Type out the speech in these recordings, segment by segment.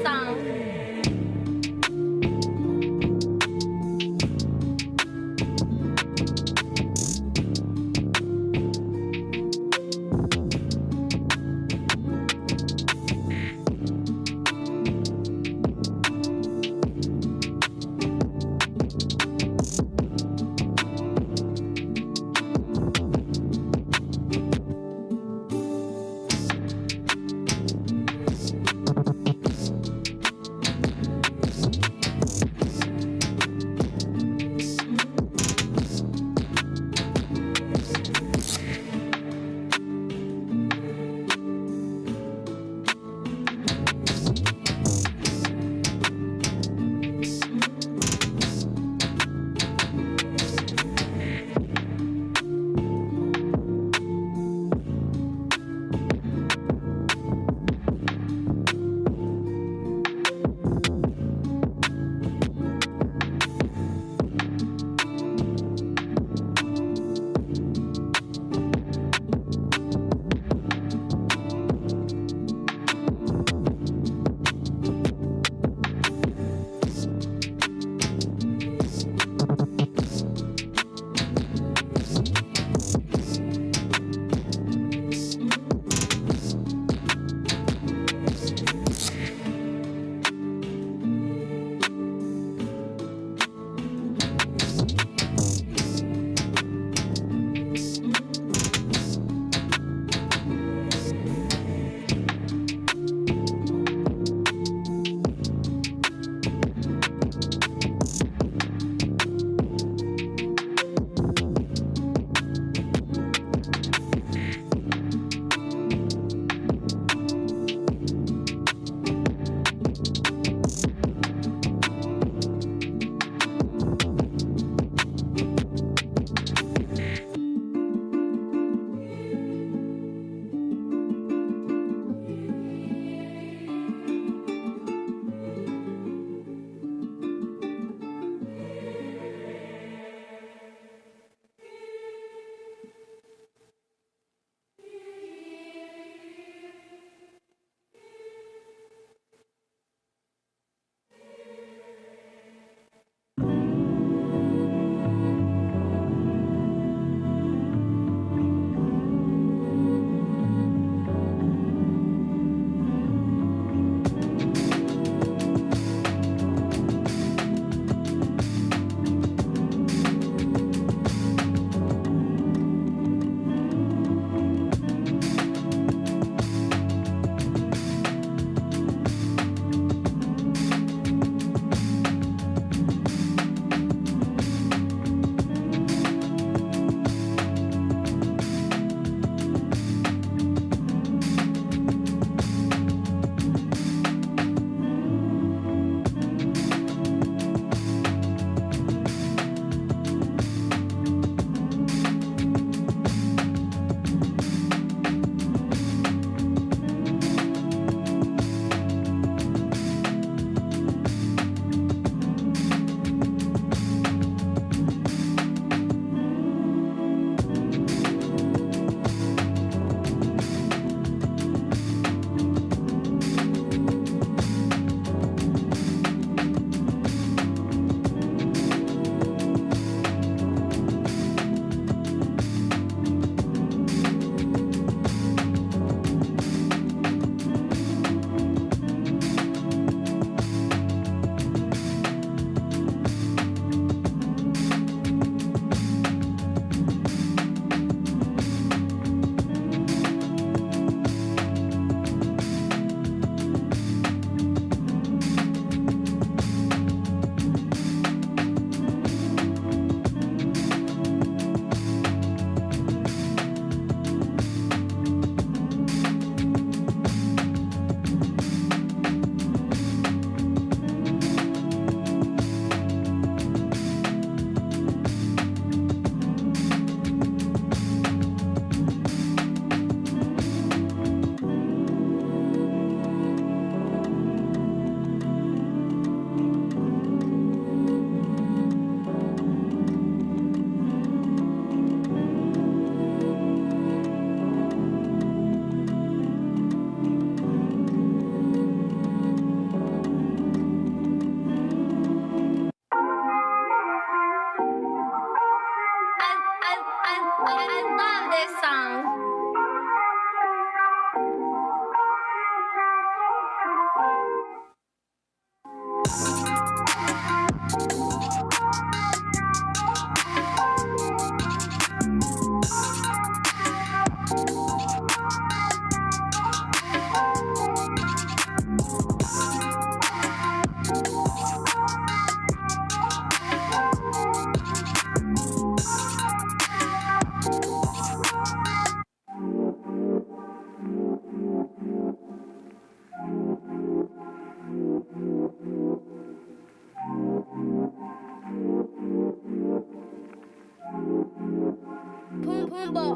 song.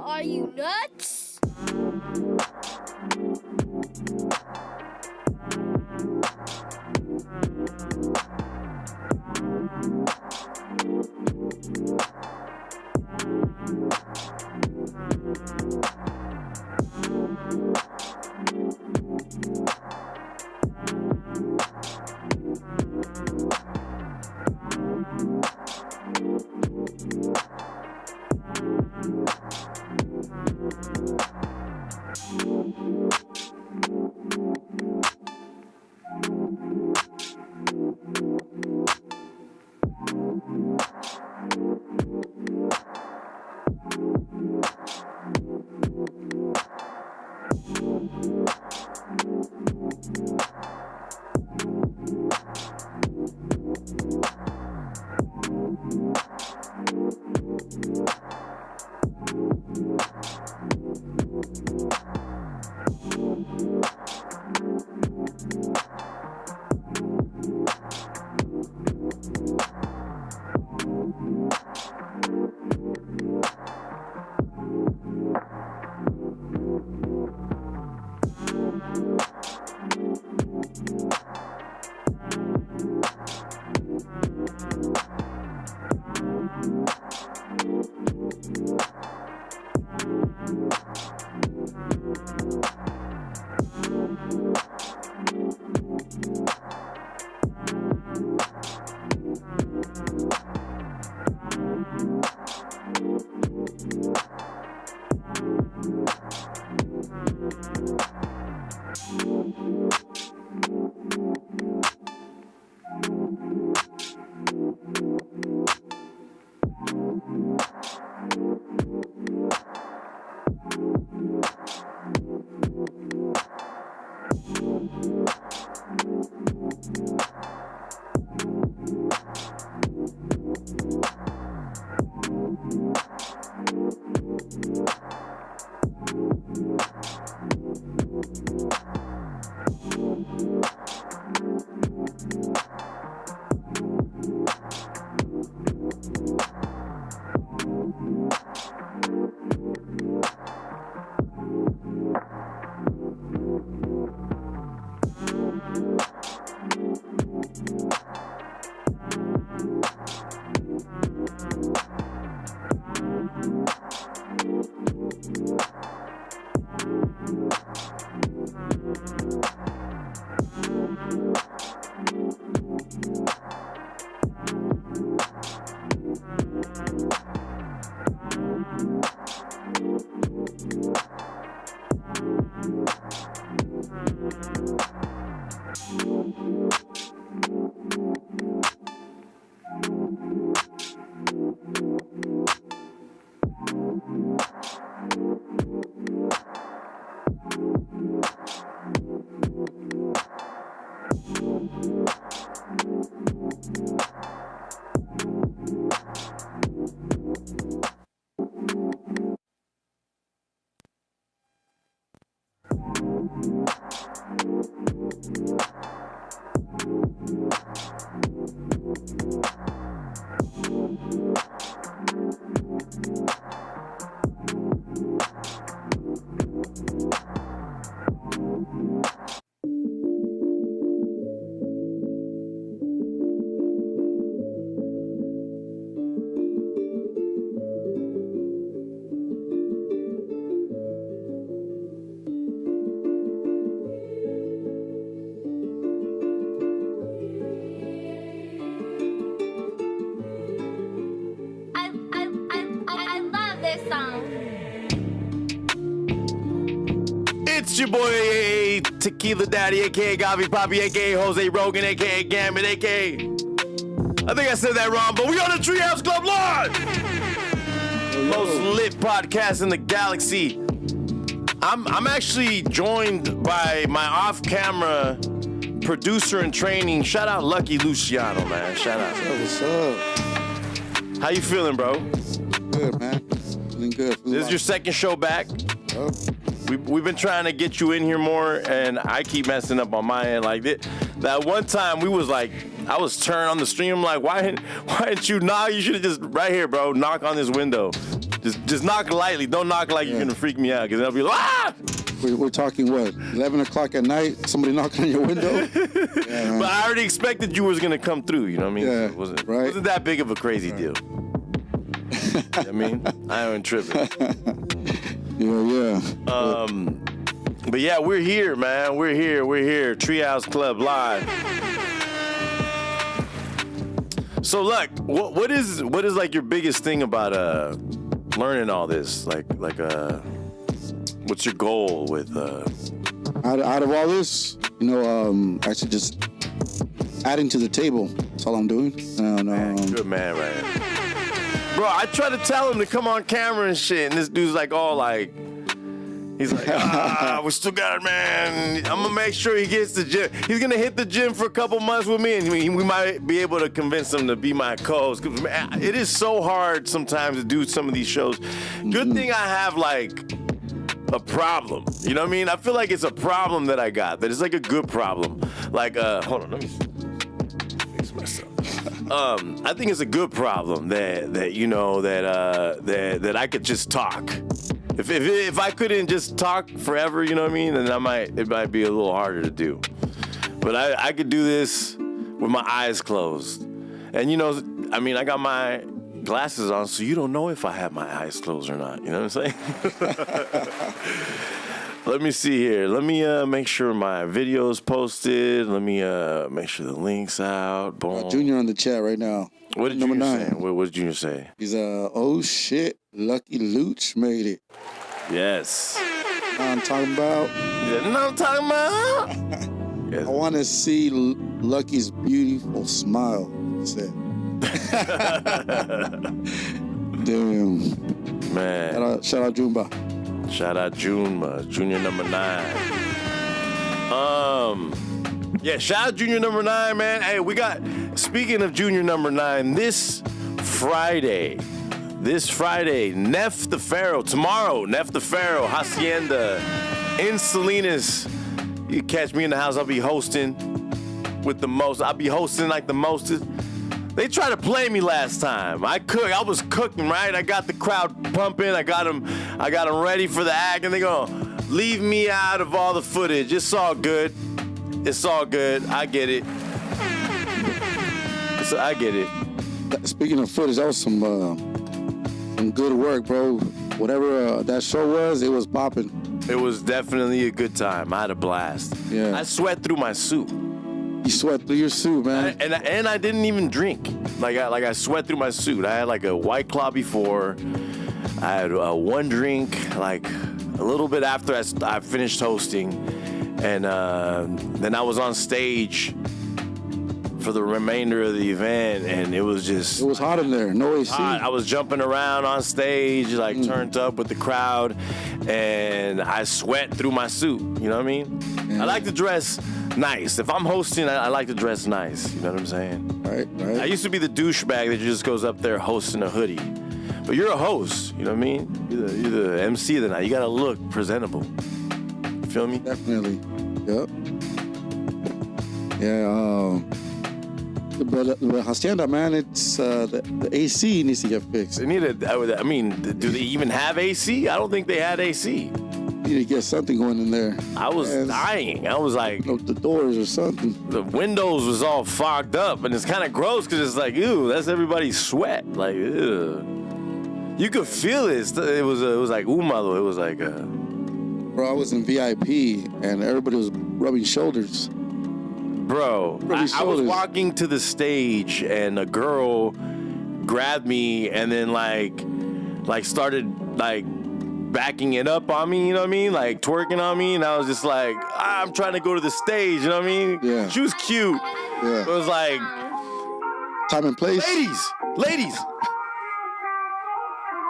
Are you nuts? It's your boy, Tequila Daddy, a.k.a. Gavi Poppy, a.k.a. Jose Rogan, a.k.a. Ghambit, a.k.a. I think I said that wrong, but we on the Treehouse Club Live! Most lit podcast in the galaxy. I'm actually joined by my off-camera producer in training. Shout out Lucky Luciano, man. Shout out. What's up? How you feeling, bro? Good, man. Feeling good. This is your second show back. Oh. We've been trying to get you in here more, and I keep messing up on my end. Like that one time, we was like, I was turned on the stream. Like, why didn't you knock? You should have just right here, bro. Knock on this window. Just knock lightly. Don't knock like you're gonna freak me out, because they'll be like, ah! We're talking what? 11 o'clock at night. Somebody knocking on your window. But I already expected you was gonna come through. You know what I mean? Yeah, So it right. wasn't that big of a crazy deal. You know what I mean? I ain't tripping. Yeah. But yeah, we're here, man. We're here. Treehouse Club Live. So, look, what is like your biggest thing about learning all this? Like what's your goal with? Out of all this, actually just adding to the table. That's all I'm doing. Good man, right? Bro, I try to tell him to come on camera and shit, and this dude's like all like. He's like, we still got it, man. I'm gonna make sure he gets the gym. He's gonna hit the gym for a couple months with me, and we might be able to convince him to be my co-host. 'Cause, man, it is so hard sometimes to do some of these shows. Good thing I have like a problem. You know what I mean? I feel like it's a problem that I got. That it's like a good problem. Like, hold on, let me fix myself. I think it's a good problem that I could just talk. If I couldn't just talk forever, you know what I mean, then it might be a little harder to do. But I could do this with my eyes closed. And I got my glasses on, so you don't know if I have my eyes closed or not. You know what I'm saying? Let me see here. Let me make sure my video's posted. Let me make sure the link's out. Boom. Junior on the chat right now. What did Junior say? What did Junior say? He's oh shit, Lucky Luch made it. Yes. I'm talking about. Yes. I want to see Lucky's beautiful smile. He said. Damn. Man. Shout out Jumba. Shout out Junma, Junior number 9. Yeah, shout out Junior number 9, man. Hey, speaking of Junior number 9, this Friday, Neff the Pharaoh, tomorrow, Neff the Pharaoh, Hacienda, in Salinas. You catch me in the house, I'll be hosting with the most. I'll be hosting like the mostest. They tried to play me last time. I was cooking, right? I got the crowd pumping. I got them ready for the act, and they gonna leave me out of all the footage. It's all good. I get it. I get it. Speaking of footage, that was some good work, bro. Whatever that show was, it was popping. It was definitely a good time. I had a blast. Yeah. I sweat through my suit. You sweat through your suit, man. And I didn't even drink. I sweat through my suit. I had like a White Claw before. I had one drink like a little bit after I finished hosting, and then I was on stage for the remainder of the event, and it was hot in there. No AC. Hot. I was jumping around on stage, turned up with the crowd, and I sweat through my suit. You know what I mean? Yeah. I like to dress nice. If I'm hosting, I like to dress nice. You know what I'm saying? Right. I used to be the douchebag that just goes up there hosting a hoodie. But you're a host, you know what I mean? You're the MC of the night. You gotta look presentable. You feel me? Definitely. Yep. Yeah. But Hacienda, man, it's the AC needs to get fixed. They need do they even have AC? I don't think they had AC. You need to get something going in there. I was dying. I was like, the doors or something. The windows was all fogged up, and it's kind of gross because it's like, ew, that's everybody's sweat. Like, ew. You could feel it. It was like húmedo. It was like. Bro, I was in VIP, and everybody was rubbing shoulders. Bro, I was walking to the stage, and a girl grabbed me, and then like started like backing it up on me, you know what I mean? Like twerking on me, and I was just like, I'm trying to go to the stage, you know what I mean? Yeah. She was cute. Yeah. It was like time and place. Ladies.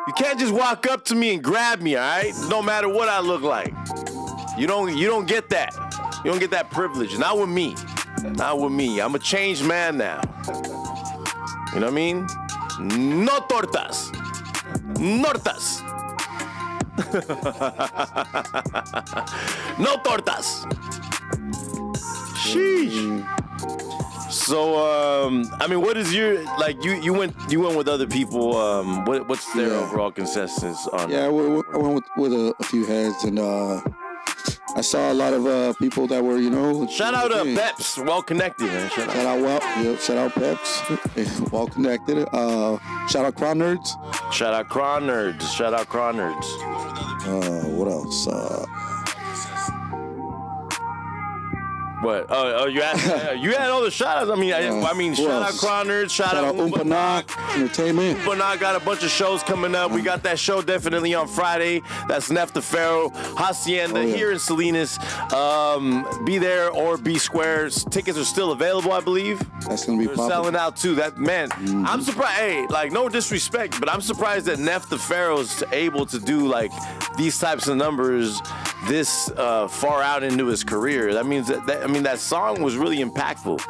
You can't just walk up to me and grab me, all right? No matter what I look like. You don't get that. You don't get that privilege. Not with me. Not with me. I'm a changed man now. You know what I mean? No tortas. Nortas. No tortas. Sheesh. So, I mean, what is your like? You went with other people. What's their overall consensus on? Yeah, I went with a few heads, and I saw a lot of people that were, Shout out to Peps, well connected, man. Shout out Peps, well connected. Shout out Cron Nerds. Shout out Cron Nerds. Shout out Cron Nerds. What else? What? Oh, you had all the shout outs. I mean, shout out Cron Nerds, shout out Umpanag Entertainment. Umpanag got a bunch of shows coming up. We got that show definitely on Friday. That's Nef the Pharaoh, Hacienda here in Salinas. Be there or be square. Tickets are still available, I believe. That's gonna be They're selling out too. That man, I'm surprised. Hey, like no disrespect, but I'm surprised that Nef the Pharaoh's able to do like these types of numbers this far out into his career. That means that song was really impactful.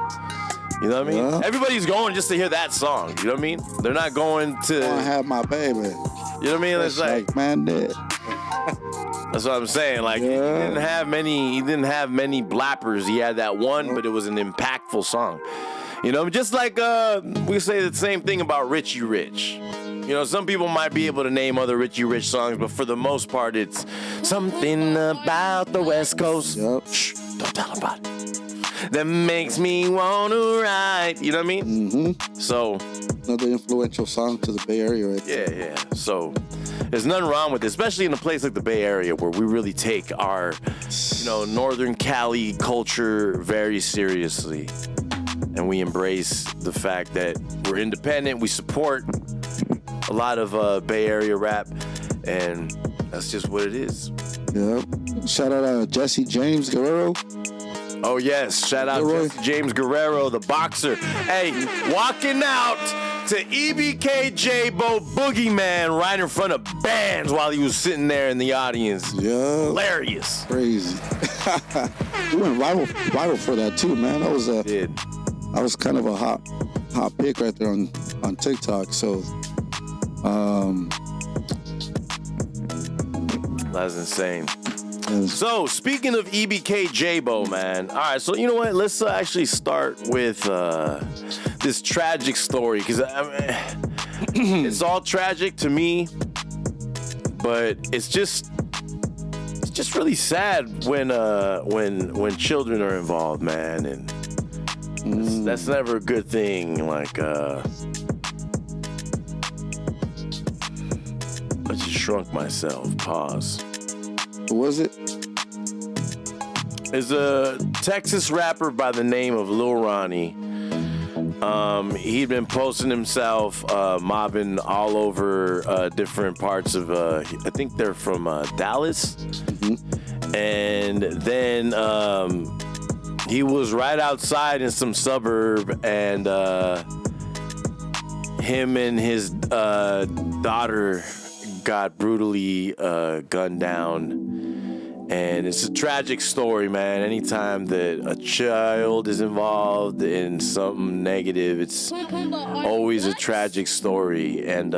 You know what I mean? Yeah. Everybody's going just to hear that song. You know what I mean? They're not going to. I have my baby. You know what I mean? It's like man did. That's what I'm saying. Like he didn't have many blappers. He had that one, but it was an impactful song. You know, just like we say the same thing about Richie Rich. You know, some people might be able to name other Richie Rich songs, but for the most part, it's something about the West Coast. Yep. Shh, don't tell about it. That makes me want to ride. You know what I mean? Mm-hmm. So. Another influential song to the Bay Area. Right there. Yeah. So there's nothing wrong with it, especially in a place like the Bay Area where we really take our, Northern Cali culture very seriously. And we embrace the fact that we're independent. We support a lot of Bay Area rap, and that's just what it is. Yeah. Shout out Jesse James Guerrero. Oh yes, shout out Jesse James Guerrero, the boxer. Hey, walking out to EBK Jaaybo Boogeyman right in front of bands while he was sitting there in the audience. Yeah. Hilarious. Crazy. You went viral for that too, man. That was kind of a hot pick right there on TikTok. So that's insane. So, speaking of EBK Jaaybo, man. All right, so you know what? Let's actually start with this tragic story, because it's all tragic to me, but it's just really sad when children are involved, man, and that's never a good thing. Like, I just shrunk myself. Pause. Who was it? Is a Texas rapper by the name of Lil Ronnie. He'd been posting himself mobbing all over different parts of, I think they're from Dallas. Mm-hmm. And then he was right outside in some suburb, and him and his daughter got brutally gunned down. And it's a tragic story, man. Anytime that a child is involved in something negative, it's always a tragic story. And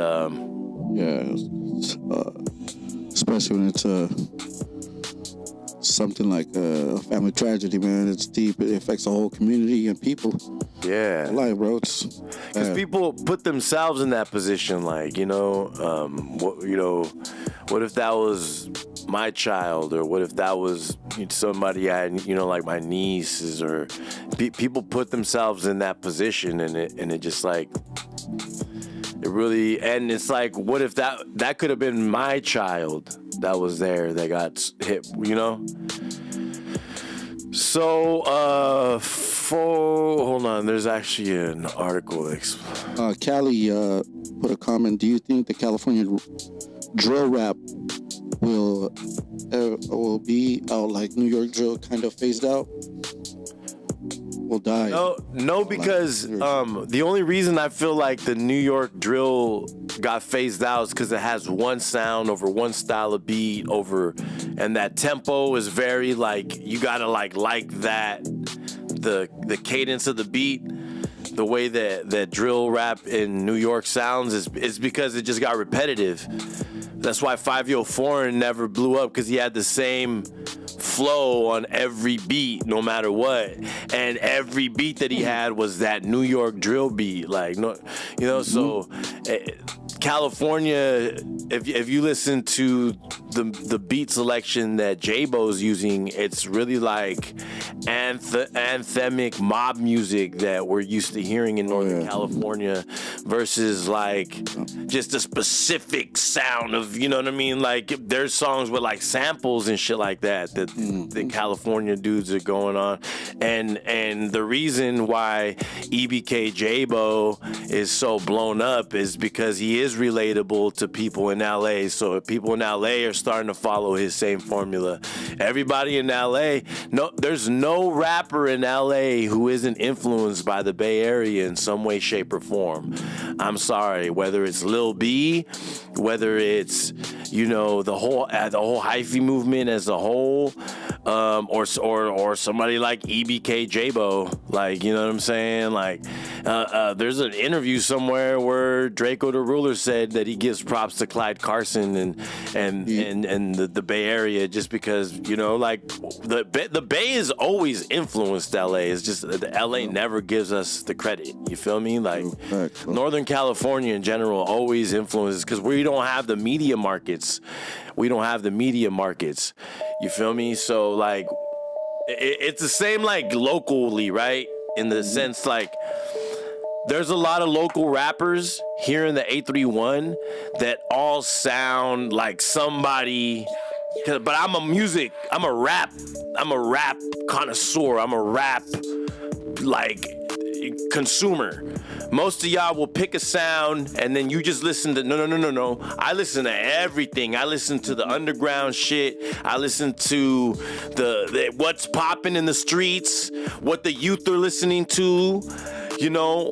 especially when it's something like a family tragedy, man. It's deep. It affects the whole community and people. Yeah, life, bro. Because people put themselves in that position, like, what if that was my child, or what if that was somebody I, like my nieces, or people put themselves in that position, and it just like, it really, and it's like, what if that could have been my child that was there that got hit, So, hold on, there's actually an article. Callie put a comment. Do you think the California drill rap will be out like New York drill, kind of phased out? Will die? No, because the only reason I feel like the New York drill got phased out is because it has one sound over one style of beat and that tempo is very like, you gotta like that, the cadence of the beat, the way that drill rap in New York sounds is because it just got repetitive. That's why 5 Yo Foreign never blew up, because he had the same flow on every beat, no matter what. And every beat that he had was that New York drill beat, like, no, you know. So California, if you listen to the beat selection that Jaaybo's using, it's really like anthemic mob music that we're used to hearing in Northern California, versus like just a specific sound of, you know what I mean? Like there's songs with like samples and shit like that the California dudes are going on, and the reason why EBK Jaaybo is so blown up is because he is relatable to people in LA. So people in LA are starting to follow his same formula. Everybody in LA, there's no rapper in LA who isn't influenced by the Bay Area in some way, shape, or form. I'm sorry, whether it's Lil B, whether it's, you know, the whole hyphy movement as a whole, or somebody like EBK Jaaybo, like, you know what I'm saying? Like, there's an interview somewhere where Draco the Ruler said that he gives props to Clyde Carson and the Bay Area, just because, you know, like the Bay has always influenced LA. It's just the LA never gives us the credit. You feel me? Like Northern California in general always influences, because we don't have the media markets. We don't have the media markets. You feel me? So like it's the same like locally, right? In the sense like there's a lot of local rappers here in the 831 that all sound like somebody. But I'm a rap connoisseur. I'm a rap like consumer. Most of y'all will pick a sound and then you just listen to no. I listen to everything. I listen to the underground shit. I listen to the what's popping in the streets, what the youth are listening to, you know.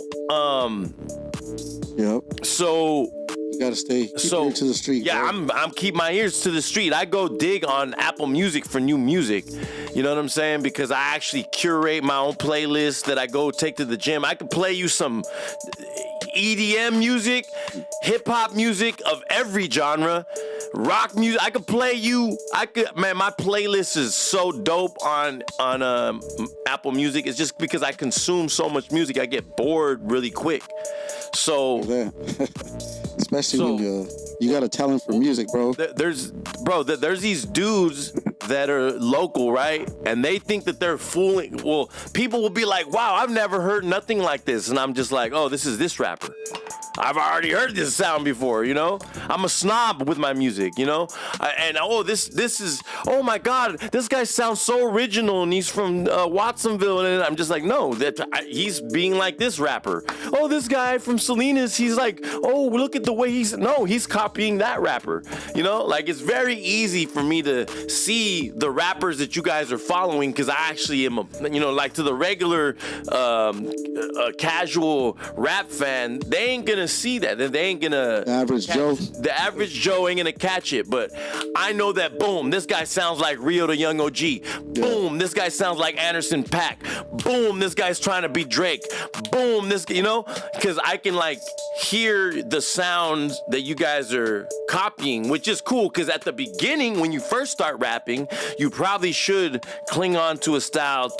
Yep. So you gotta keep your ear to the street. Yeah, bro. I'm keep my ears to the street. I go dig on Apple Music for new music. You know what I'm saying? Because I actually curate my own playlist that I go take to the gym. I could play you some EDM music, hip hop music of every genre, rock music. I could play you. Man, my playlist is so dope on Apple Music. It's just because I consume so much music, I get bored really quick. So, especially when you got a talent for music, bro. There's these dudes that are local, right? And they think that they're fooling. Well, people will be like, wow, I've never heard nothing like this. And I'm just like, oh, this is this rapper. I've already heard this sound before, you know? I'm a snob with my music, you know? This is, oh my God, this guy sounds so original and he's from Watsonville. And I'm just like, no, he's being like this rapper. Oh, this guy from Salinas, he's like, oh, look at the way he's copying that rapper. You know, like it's very easy for me to see the rappers that you guys are following, because I actually am, like to the regular casual rap fan, they ain't gonna see that. They ain't gonna. The average Joe ain't gonna catch it. But I know that, boom, this guy sounds like Rio the Young OG. Boom, this guy sounds like Anderson .Paak. Boom, this guy's trying to be Drake. Boom, because I can like hear the sounds that you guys are copying, which is cool, because at the beginning, when you first start rapping, you probably should cling on to a style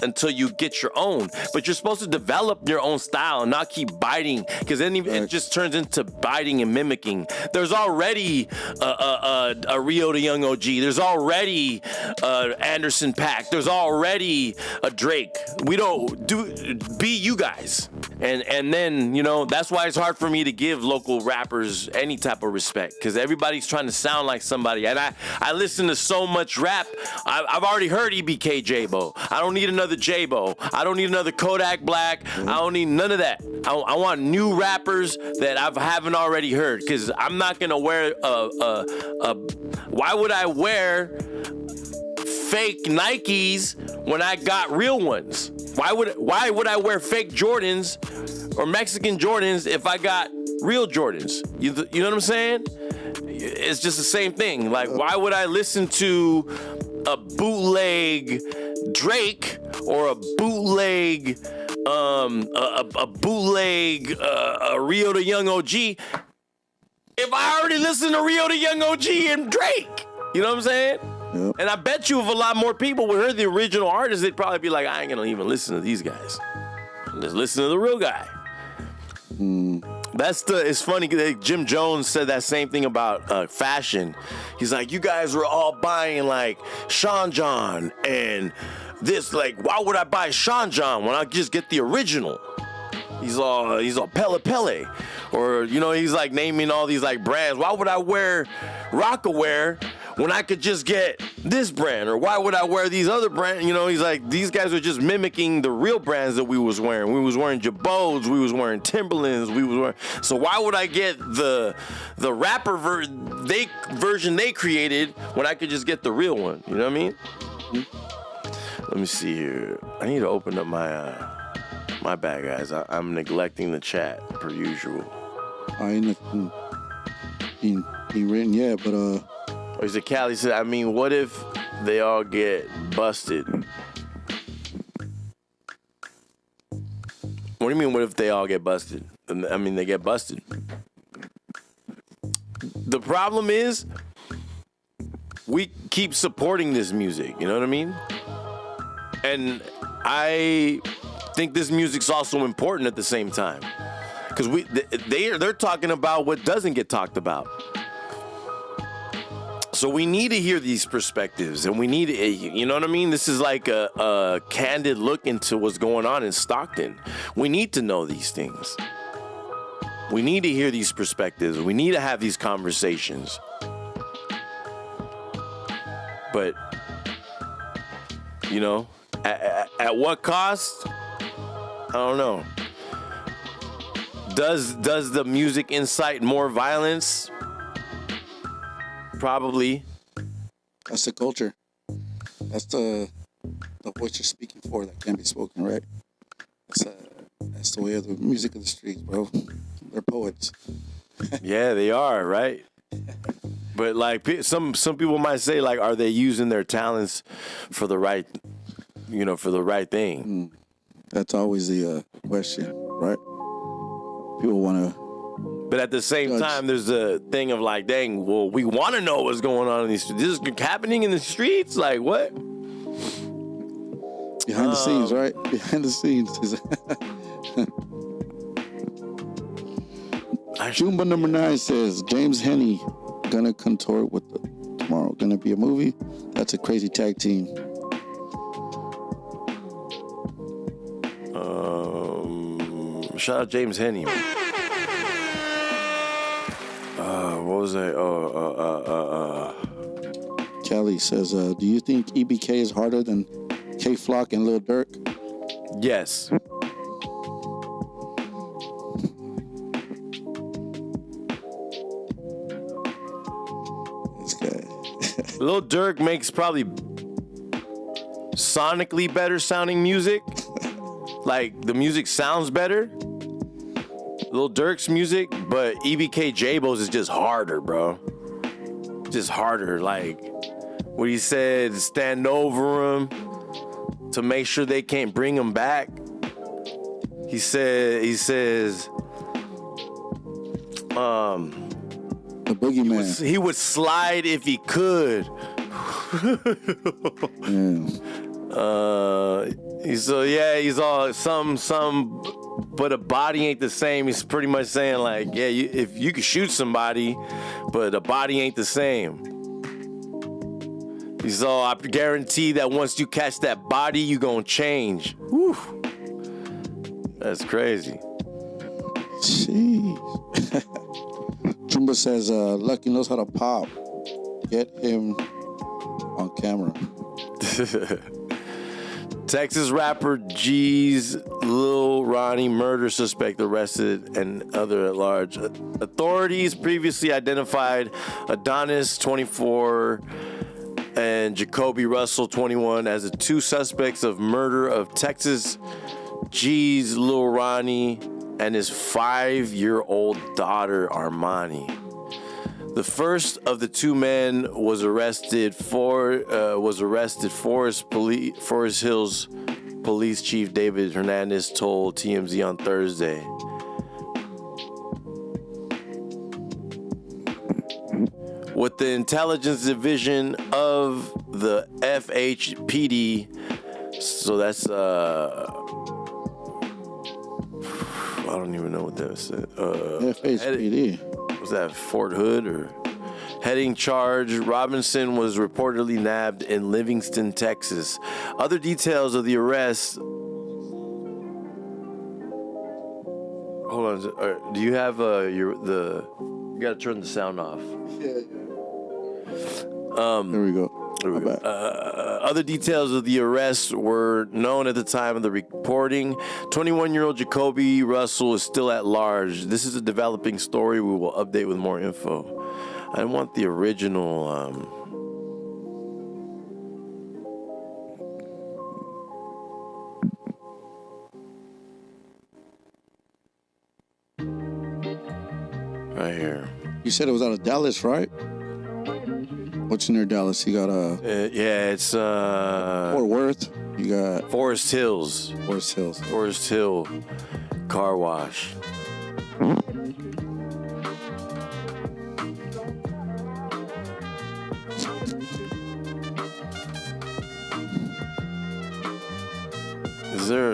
until you get your own. But you're supposed to develop your own style and not keep biting, because then it just turns into biting and mimicking. There's already a Rio the Young OG. There's already Anderson .Paak. There's already a Drake. We don't be you guys. And then, that's why it's hard for me to give local rappers any type of respect, because everybody's trying to sound like somebody. And I listen to so much rap. I've already heard EBK Jaaybo. I don't need another Jaaybo. I don't need another Kodak Black. I don't need none of that. I want new rappers that I haven't already heard, because I'm not going to wear why would I wear fake Nikes when I got real ones? Why would I wear fake Jordans or Mexican Jordans if I got real Jordans? You know what I'm saying? It's just the same thing. Like, why would I listen to a bootleg Drake or a bootleg Rio the Young OG if I already listened to Rio the Young OG and Drake? You know what I'm saying? Yep. And I bet you if a lot more people would hear the original artist, they'd probably be like, I ain't gonna even listen to these guys. Just listen to the real guy. It's funny that Jim Jones said that same thing about fashion. He's like, you guys were all buying like Sean John and this, like, why would I buy Sean John when I just get the original? He's all Pele Pele. Or, you know, he's like naming all these like brands. Why would I wear Rockaware when I could just get this brand? Or why would I wear these other brands? You know, he's like, these guys are just mimicking the real brands that we was wearing. We was wearing Jabots, we was wearing Timberlands, so why would I get the rapper version they created when I could just get the real one? You know what I mean? Let me see here. I need to open up my bad, guys. I'm neglecting the chat per usual. I ain't written yet, but Or is it Cali said, I mean, what if they all get busted? What do you mean, what if they all get busted? I mean, they get busted. The problem is, we keep supporting this music, you know what I mean? And I think this music's also important at the same time. Because they're talking about what doesn't get talked about. So we need to hear these perspectives, and we need, you know what I mean? This is like a candid look into what's going on in Stockton. We need to know these things. We need to hear these perspectives. We need to have these conversations. But, you know, at what cost? I don't know. Does the music incite more violence? Probably. that's the culture. That's the voice you're speaking for that can't be spoken, right? That's the way of the music of the streets, bro. They're poets. Yeah, they are, right? But like some people might say, like, are they using their talents for the right, for the right thing? That's always the question, right? People want to. But at the same time, there's a thing of like, dang, well, we want to know what's going on in these streets. This is happening in the streets? Like, what? Behind the scenes, right? Behind the scenes. Jumba number 9 says, James Henney gonna contort with tomorrow. Gonna be a movie? That's a crazy tag team. Shout out James Henney. What was that? Kelly says, do you think EBK is harder than K-Flock and Lil Durk? Yes. This guy. Lil Durk makes probably sonically better sounding music. Like, the music sounds better. Lil Durk's music, but EBK Jaaybo's is just harder, bro. Just harder. Like, what he said, stand over him to make sure they can't bring him back. He says, The boogeyman. he would slide if he could. Yeah. He's all some, but a body ain't the same. He's pretty much saying like, yeah, if you could shoot somebody, but a body ain't the same. He's all, I guarantee that once you catch that body, you gonna change. Whew. That's crazy. Jeez. Jumba says, Lucky knows how to pop. Get him on camera. Texas rapper G's Lil Ronnie murder suspect arrested and other at large. Authorities previously identified Adonis, 24, and Jacoby Russell, 21, as the two suspects of murder of Texas G's Lil Ronnie and his 5-year-old daughter Armani. The first of the two men was arrested. Forest Hills Police Chief David Hernandez told TMZ on Thursday. with the intelligence division of the FHPD. So that's I don't even know what that is. FHPD. Was that Fort Hood or heading charge? Robinson was reportedly nabbed in Livingston, Texas. Other details of the arrest. Hold on. Do you have You got to turn the sound off. Yeah. There we go. Other details of the arrest were known at the time of the reporting. 21-year-old Jacoby Russell is still at large. This is a developing story. We will update with more info. I want the original. Right here. You said it was out of Dallas, right? What's near Dallas? You got yeah, it's Fort Worth. You got Forest Hills. Forest Hill car wash. Is there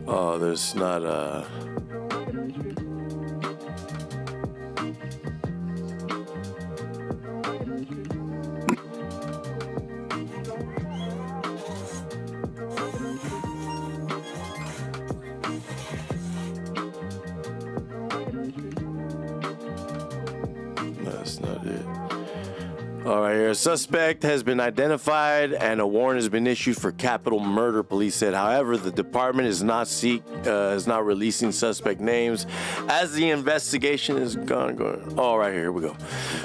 oh, there's not a. That's not it. All right, here. A suspect has been identified and a warrant has been issued for capital murder, police said. However, the department is not releasing suspect names as the investigation is going. Oh, right here we go.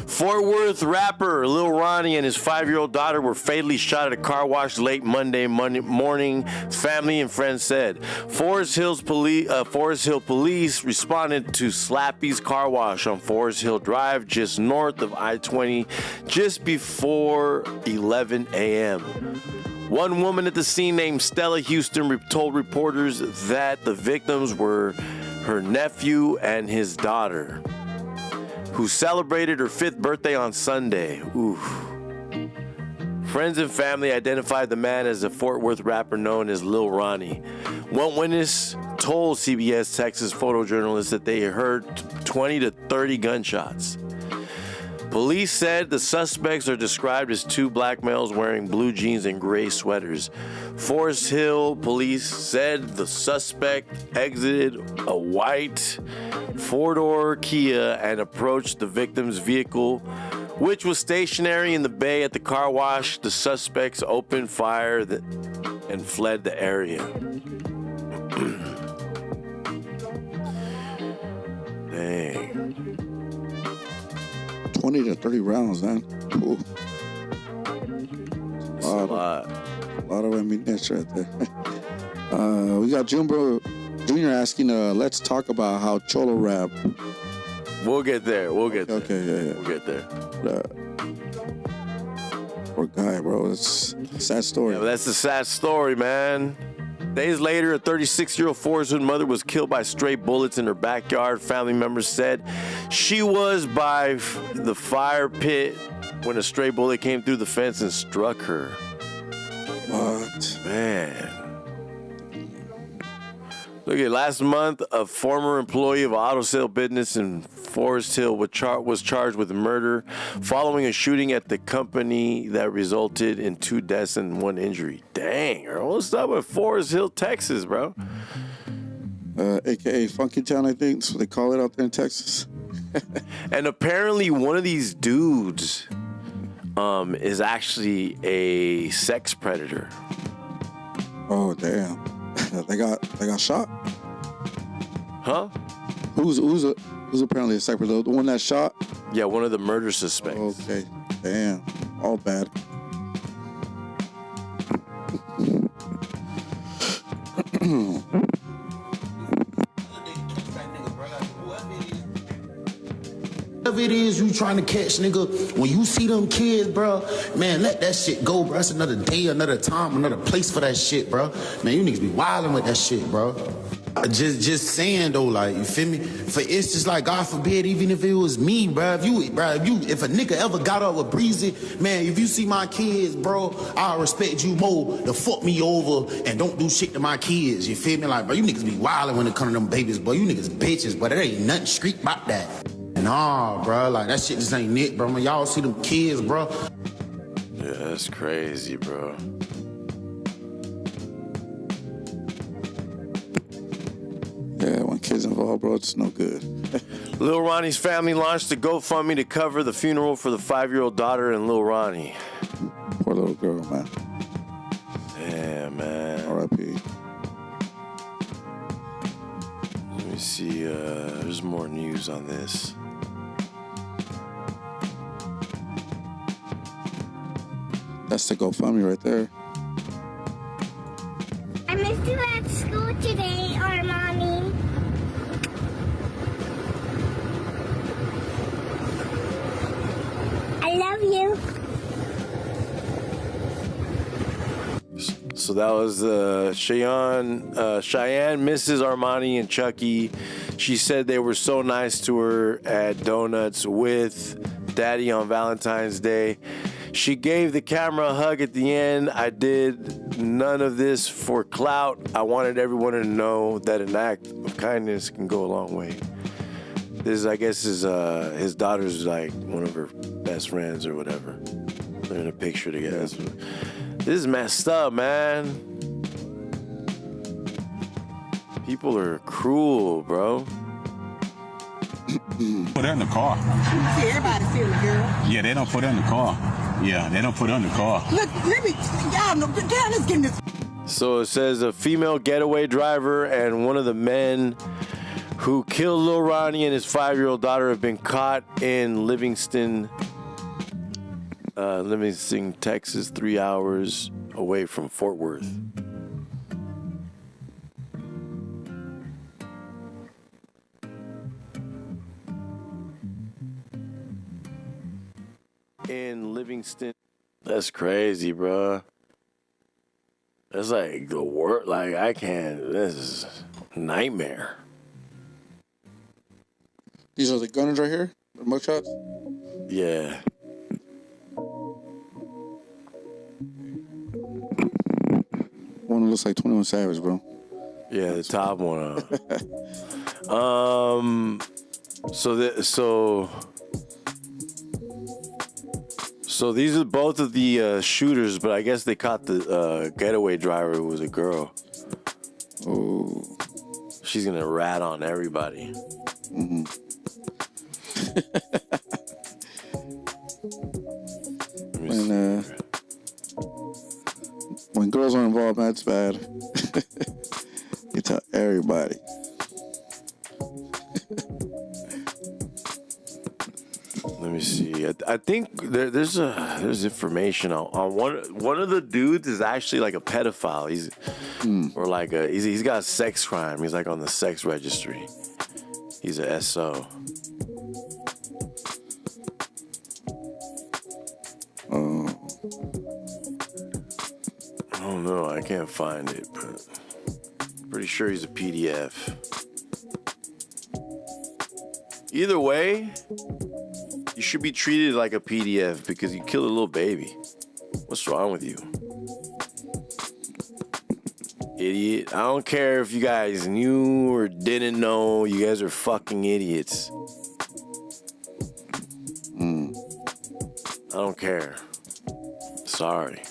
Fort Worth rapper Lil Ronnie and his 5-year-old daughter were fatally shot at a car wash late Monday morning, family and friends said. Forest Hill police responded to Slappy's car wash on Forest Hill Drive, just north of I-20, just before 11 a.m. One woman at the scene named Stella Houston told reporters that the victims were her nephew and his daughter, who celebrated her 5th birthday on Sunday. Oof. Friends and family identified the man as a Fort Worth rapper known as Lil Ronnie. One witness told CBS Texas photojournalists that they heard 20 to 30 gunshots. Police said the suspects are described as 2 black males wearing blue jeans and gray sweaters. Forest Hill police said the suspect exited a white 4-door Kia and approached the victim's vehicle, which was stationary in the bay at the car wash. The suspects opened fire and fled the area. Dang. 20 to 30 rounds, man. Ooh. That's a lot. A lot of ammunition right there. We got Jumbo Jr. asking, let's talk about how Cholo rap. We'll get there. Okay, yeah. We'll get there. Poor guy, bro. It's a sad story. Yeah, that's a sad story, man. Days later, a 36-year-old Forest Hood mother was killed by stray bullets in her backyard. Family members said she was by the fire pit when a stray bullet came through the fence and struck her. What? Man. Look at last month, a former employee of an auto sale business in Forest Hill was charged with murder following a shooting at the company that resulted in 2 deaths and 1 injury. Dang, bro. What's up with Forest Hill, Texas, bro? AKA Funky Town, I think. That's what they call it out there in Texas. And apparently one of these dudes is actually a sex predator. Oh, damn. They got shot? Huh? Who's apparently a sex predator? The one that shot? Yeah, one of the murder suspects. Okay. Damn. All bad. whatever it is you trying to catch, nigga, when you see them kids, bro, man, let that shit go, bro. That's another day, another time, another place for that shit, bro. Man, you niggas be wildin' with that shit, bro. Just saying though, like, you feel me? For instance, like, God forbid, even if it was me, bro, if a nigga ever got up with Breezy, man, if you see my kids, bro, I respect you more to fuck me over and don't do shit to my kids. You feel me? Like, bro, you niggas be wildin' when it come to them babies, boy. You niggas bitches, but there ain't nothing street about that. Nah, bro, like, that shit just ain't it, bro. When y'all see them kids, bro. Yeah, that's crazy, bro. Yeah, when kids involved, bro, it's no good. Lil Ronnie's family launched a GoFundMe to cover the funeral for the 5-year-old daughter and Lil Ronnie. Poor little girl, man. Yeah, man. R.I.P. Let me see. There's more news on this. That's the GoFundMe right there. I missed you at school today, Armani. I love you. So that was Cheyenne, Mrs. Armani, and Chucky. She said they were so nice to her at Donuts with Daddy on Valentine's Day. She gave the camera a hug at the end. I did none of this for clout. I wanted everyone to know that an act of kindness can go a long way. This, I guess, is his daughter's like one of her best friends or whatever. They're in a picture together. This is messed up, man. People are cruel, bro. Put her in the car. See, everybody feeling the girl. Yeah, they don't put her in the car. Yeah, they don't put her in the car. Look, let me, y'all know, let's get this. So it says a female getaway driver and one of the men who killed Lil Ronnie and his 5-year-old daughter have been caught in Livingston, Texas, 3 hours away from Fort Worth. In Livingston. That's crazy, bro. That's like the word. Like, I can't. This is a nightmare. These are the gunners right here? The mugshots? Yeah. One looks like 21 Savage, bro. Yeah, the top one. So these are both of the shooters, but I guess they caught the getaway driver who was a girl. Oh. She's gonna rat on everybody. Mm-hmm. When girls are involved, that's bad. You tell everybody. Let me see. I think there's information on one of the dudes is actually like a pedophile. He's got a sex crime. He's like on the sex registry. He's a SO. I don't know. I can't find it, but pretty sure he's a PDF. Either way, you should be treated like a PDF because you killed a little baby. What's wrong with you? Idiot. I don't care if you guys knew or didn't know. You guys are fucking idiots. I don't care. Sorry.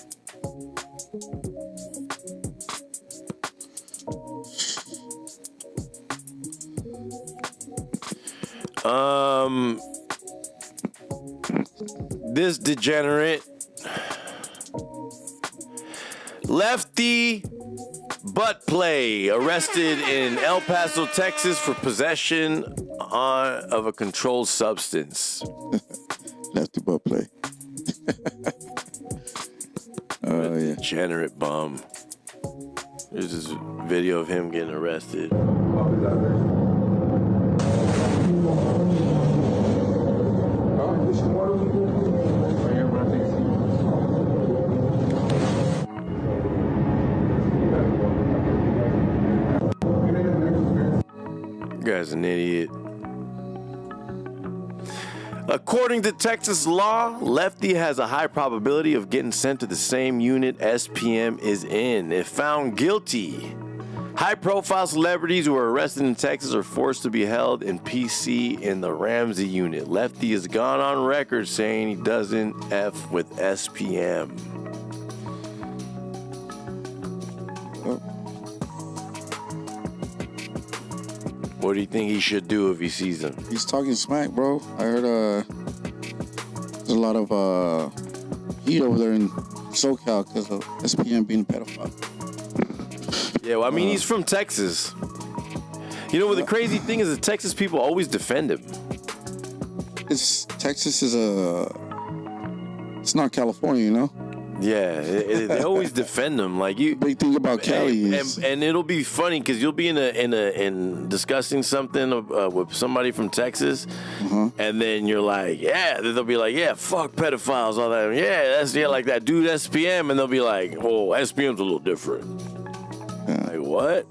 This degenerate Lefty Gunplay arrested in El Paso, Texas for possession of a controlled substance. Lefty Gunplay. Oh, yeah. Degenerate bum. There's this video of him getting arrested. guy's an idiot. According to Texas law, Lefty has a high probability of getting sent to the same unit SPM is in if found guilty. High-profile celebrities who are arrested in Texas are forced to be held in PC in the Ramsey unit. Lefty has gone on record saying he doesn't F with SPM. What do you think he should do if he sees him? He's talking smack, bro. I heard there's a lot of heat over there in SoCal because of SPM being a pedophile. Yeah, well, I mean, he's from Texas. You know what the crazy thing is? The Texas people always defend him. Texas is it's not California, you know? Yeah, they always defend him. Like you, big thing about Cali is, and it'll be funny because you'll be in discussing something with somebody from Texas, and then you're like, yeah, they'll be like, yeah, fuck pedophiles, all that. Yeah, like that dude SPM, and they'll be like, oh, SPM's a little different. Yeah. Like what?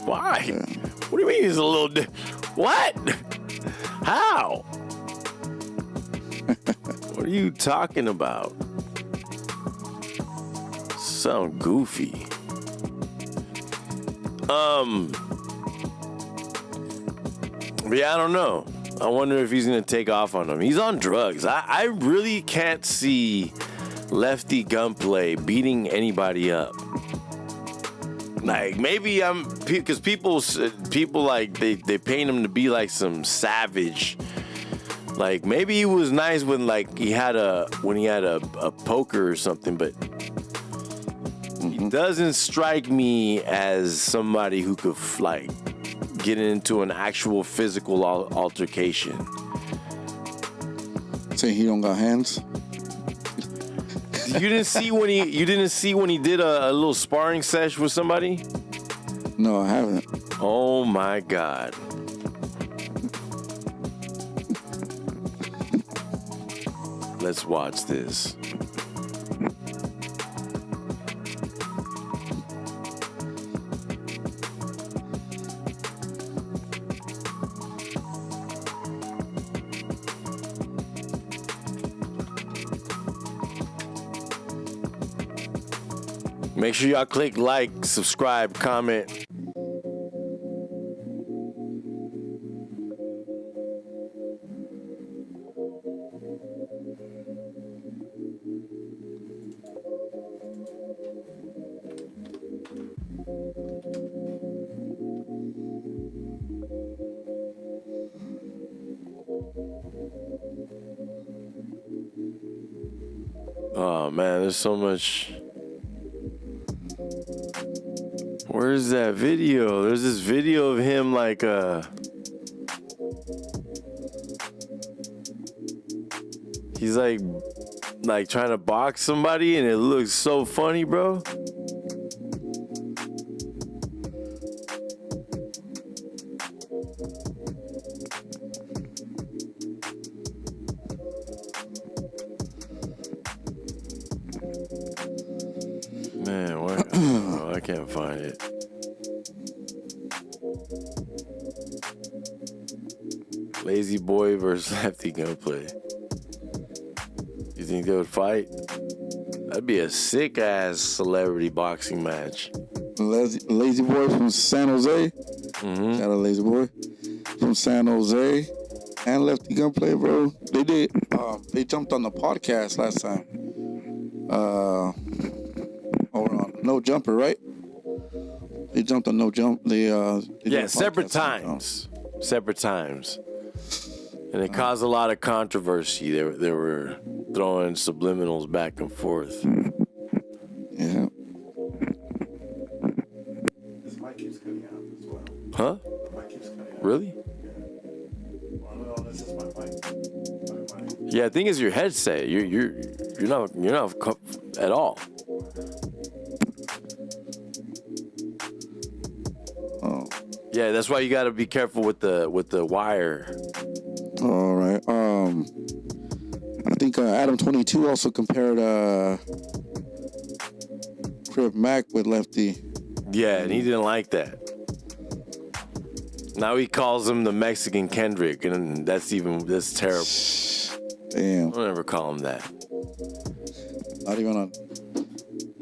Why? Yeah. What do you mean he's a little what? How? What are you talking about? Sound goofy. Yeah, I don't know. I wonder if he's gonna take off on him. He's on drugs. I really can't see Lefty Gunplay beating anybody up. Like maybe because people like they paint him to be like some savage. Like maybe he was nice when he had a poker or something, but he doesn't strike me as somebody who could get into an actual physical altercation. Say he don't got hands. You didn't see when he did a little sparring session with somebody? No, I haven't. Oh my God. Let's watch this. Make sure y'all click like, subscribe, comment. Oh man, there's so much. Where's that video? There's this video of him he's like trying to box somebody, and it looks so funny, bro. Man, where? Oh, I can't find it. Lazy Boy versus Lefty Gunplay. You think they would fight? That'd be a sick ass celebrity boxing match. Lazy Boy from San Jose. Mm-hmm. Shout out Lazy Boy from San Jose and Lefty Gunplay, bro. They did. They jumped on the podcast last time. Over on No Jumper, right? They jumped on No Jump. They separate times. Separate times. And it caused a lot of controversy. They were throwing subliminals back and forth. Yeah. This mic keeps cutting out as well. Huh? The mic keeps cutting out. Really? Yeah. Well, no, this is my mic. Yeah, I think it's your headset. You're not at all. Oh. Yeah, that's why you got to be careful with the wire. All right. I think Adam 22 also compared Crib Mac with Lefty. Yeah, and he didn't like that. Now he calls him the Mexican Kendrick, and that's terrible. Damn. Don't ever call him that. Not even on.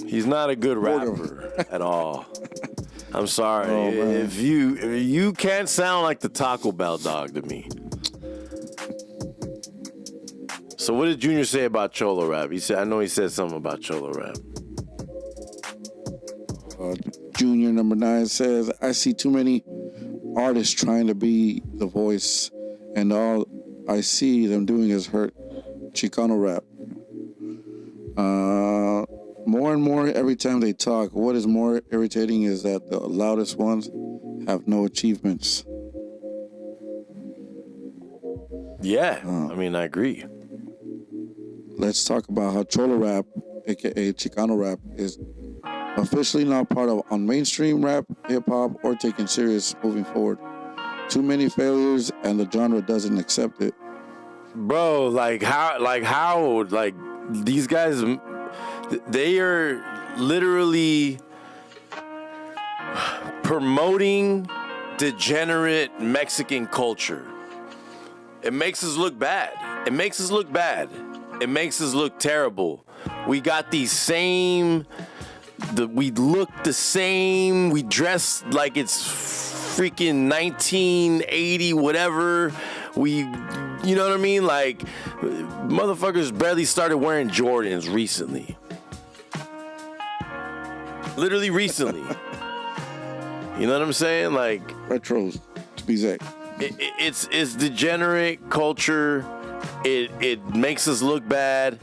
He's not a good Border. rapper at all. I'm sorry. Oh, man. If you can't sound like the Taco Bell dog to me. So what did Junior say about Cholo Rap? I know he said something about Cholo Rap. Junior number 9 says, I see too many artists trying to be the voice, and all I see them doing is hurt Chicano rap. More and more every time they talk. What is more irritating is that the loudest ones have no achievements. Yeah, I mean, I agree. Let's talk about how Cholo rap, aka Chicano rap, is officially not part of on mainstream rap, hip hop, or taken serious moving forward. Too many failures, and the genre doesn't accept it. Bro, how these guys, they are literally promoting degenerate Mexican culture. It makes us look bad. It makes us look bad. It makes us look terrible. We got these same, we look the same. We dress like it's freaking 1980, whatever. You know what I mean? Like, motherfuckers barely started wearing Jordans recently. Literally recently. You know what I'm saying? Like, Retros, to be exact. It's degenerate culture. It makes us look bad,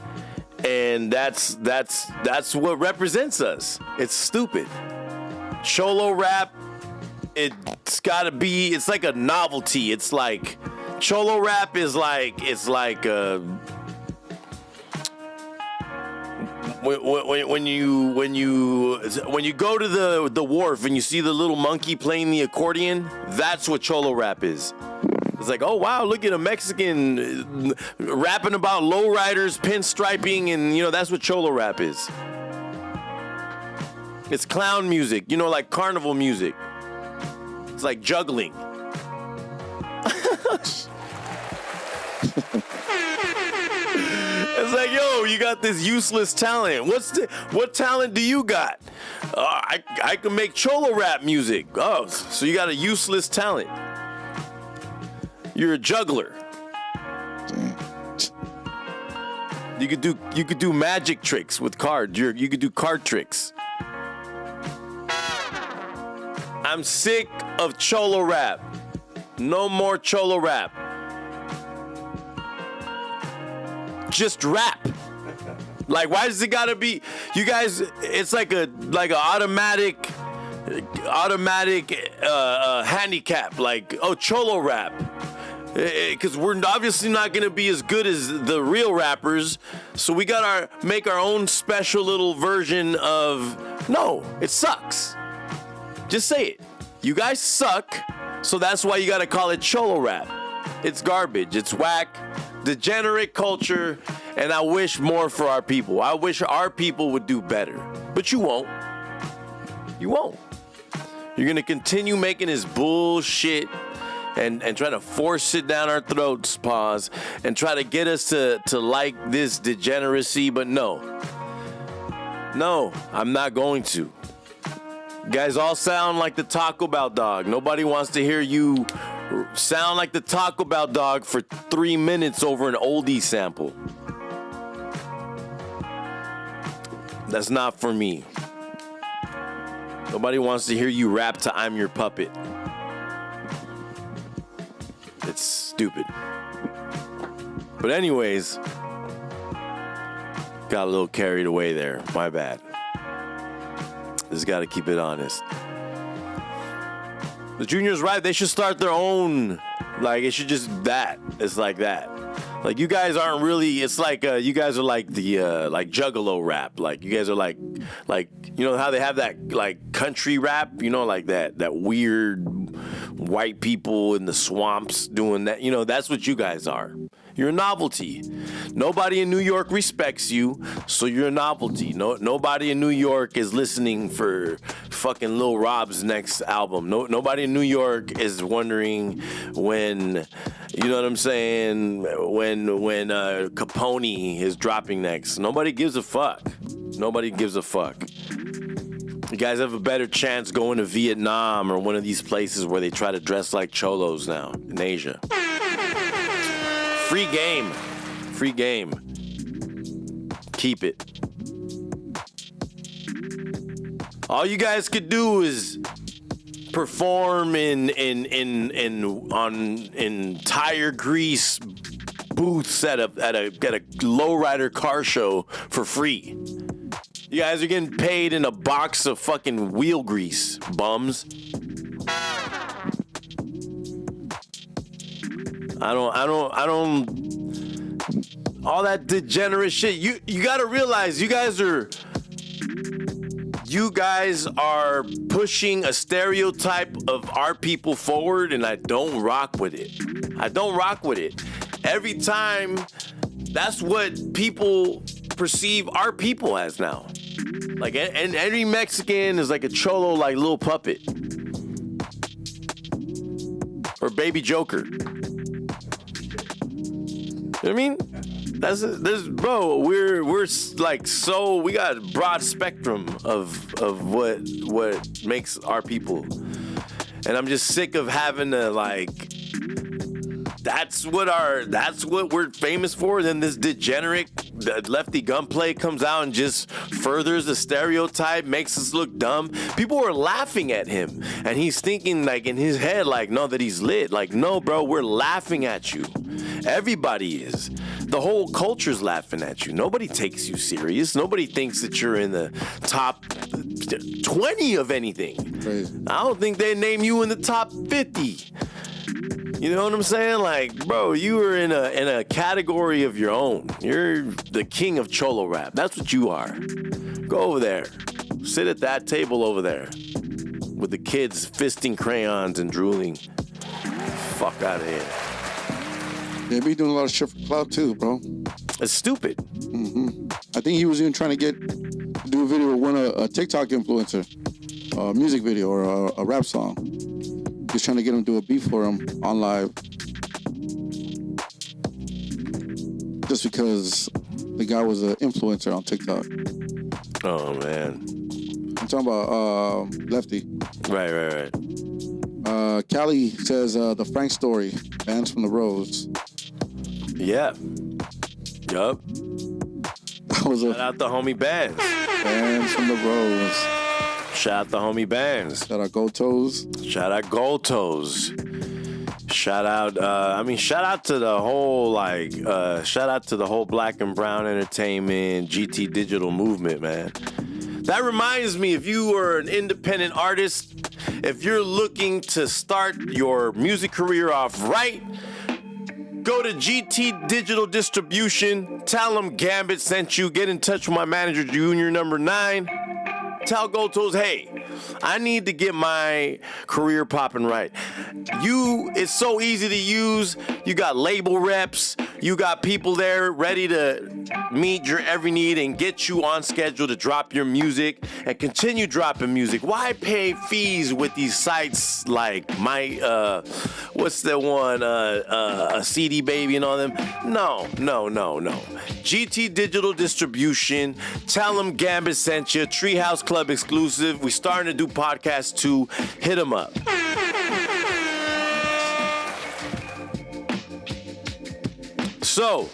and that's what represents us. It's stupid. Cholo rap, it's gotta be. It's like a novelty. It's like Cholo rap is like when you go to the wharf and you see the little monkey playing the accordion, that's what Cholo rap is. It's like, oh wow, look at a Mexican rapping about lowriders, pinstriping, and that's what Cholo rap is. It's clown music, like carnival music. It's like juggling. It's like, yo, you got this useless talent. What talent do you got? I can make Cholo rap music. Oh, so you got a useless talent. You're a juggler. You could do magic tricks with cards. You could do card tricks. I'm sick of Cholo rap. No more Cholo rap. Just rap. Like, why does it gotta be? You guys, it's like a automatic handicap. Like, oh, Cholo rap. Because we're obviously not going to be as good as the real rappers, so we got to make our own special little version of, no, it sucks. Just say it. You guys suck, so that's why you got to call it Cholo rap. It's garbage. It's whack, degenerate culture, and I wish more for our people. I wish our people would do better, but you won't. You won't. You're going to continue making this bullshit and try to force it down our throats, pause, and try to get us to like this degeneracy, but no, I'm not going to. You guys all sound like the Taco Bell dog. Nobody wants to hear you sound like the Taco Bell dog for 3 minutes over an oldie sample. That's not for me. Nobody wants to hear you rap to I'm Your Puppet. It's stupid. But anyways, got a little carried away there. My bad. Just got to keep it honest. The Junior's right. They should start their own. Like, it should just that. It's like that. Like you guys aren't really. It's like you guys are like the like Juggalo rap. Like you guys are like you know how they have that like country rap. You know, like that weird white people in the swamps doing that. You know, that's what you guys are. You're a novelty. Nobody in New York respects you, so you're a novelty. Nobody in New York is listening for fucking Lil Rob's next album. Nobody in New York is wondering when, you know what I'm saying, when Capone is dropping next. Nobody gives a fuck. Nobody gives a fuck. You guys have a better chance going to Vietnam or one of these places where they try to dress like cholos now in Asia. Free game. Free game. Keep it. All you guys could do is perform in tire grease booths at a lowrider car show for free. You guys are getting paid in a box of fucking wheel grease, bums. I don't. All that degenerate shit. You gotta realize you guys are pushing a stereotype of our people forward, and I don't rock with it. I don't rock with it. Every time, that's what people perceive our people as now. Like, and every Mexican is like a cholo, like Lil Puppet or Baby Joker. You know what I mean? Bro, we're like, so we got a broad spectrum of what makes our people. And I'm just sick of having to like, that's what we're famous for. Then this degenerate Lefty Gunplay comes out and just furthers the stereotype, makes us look dumb. People are laughing at him, and he's thinking like in his head, like, no, that he's lit. Like, no, bro, we're laughing at you. Everybody is. The whole culture's laughing at you. Nobody takes you serious. Nobody thinks that you're in the top 20 of anything. Crazy. I don't think they name you in the top 50. You know what I'm saying? Like, bro, you are in a category of your own. You're the king of cholo rap. That's what you are. Go over there. Sit at that table over there with the kids fisting crayons and drooling. Fuck out of here. They be doing a lot of shit for clout too, bro. It's stupid. Mm-hmm. I think he was even trying to do a video with a TikTok influencer, a music video or a rap song. He's trying to get him to do a beat for him on live. Just because the guy was an influencer on TikTok. Oh, man. I'm talking about Lefty. Right. Callie says the Frank story, Bands from the Rose. Yeah. Yup. Shout out the homie Bands. Bands from the Rose. Shout out the homie Bands. Shout out Gold Toes. Shout out Gold Toes. Shout out, shout out to the whole, shout out to the whole Black and Brown Entertainment, GT Digital movement, man. That reminds me, if you are an independent artist, if you're looking to start your music career off right, go to GT Digital Distribution, tell them Ghambit sent you, get in touch with my manager, Junior number 9. Tell Gold Toes, hey, I need to get my career popping right. It's so easy to use. You got label reps. You got people there ready to meet your every need and get you on schedule to drop your music and continue dropping music. Why pay fees with these sites like what's the one, a CD Baby and all them? No. GT Digital Distribution. Tell them Ghambit sent you. Treehouse Club exclusive. We starting to do podcast 2. Hit them up. So,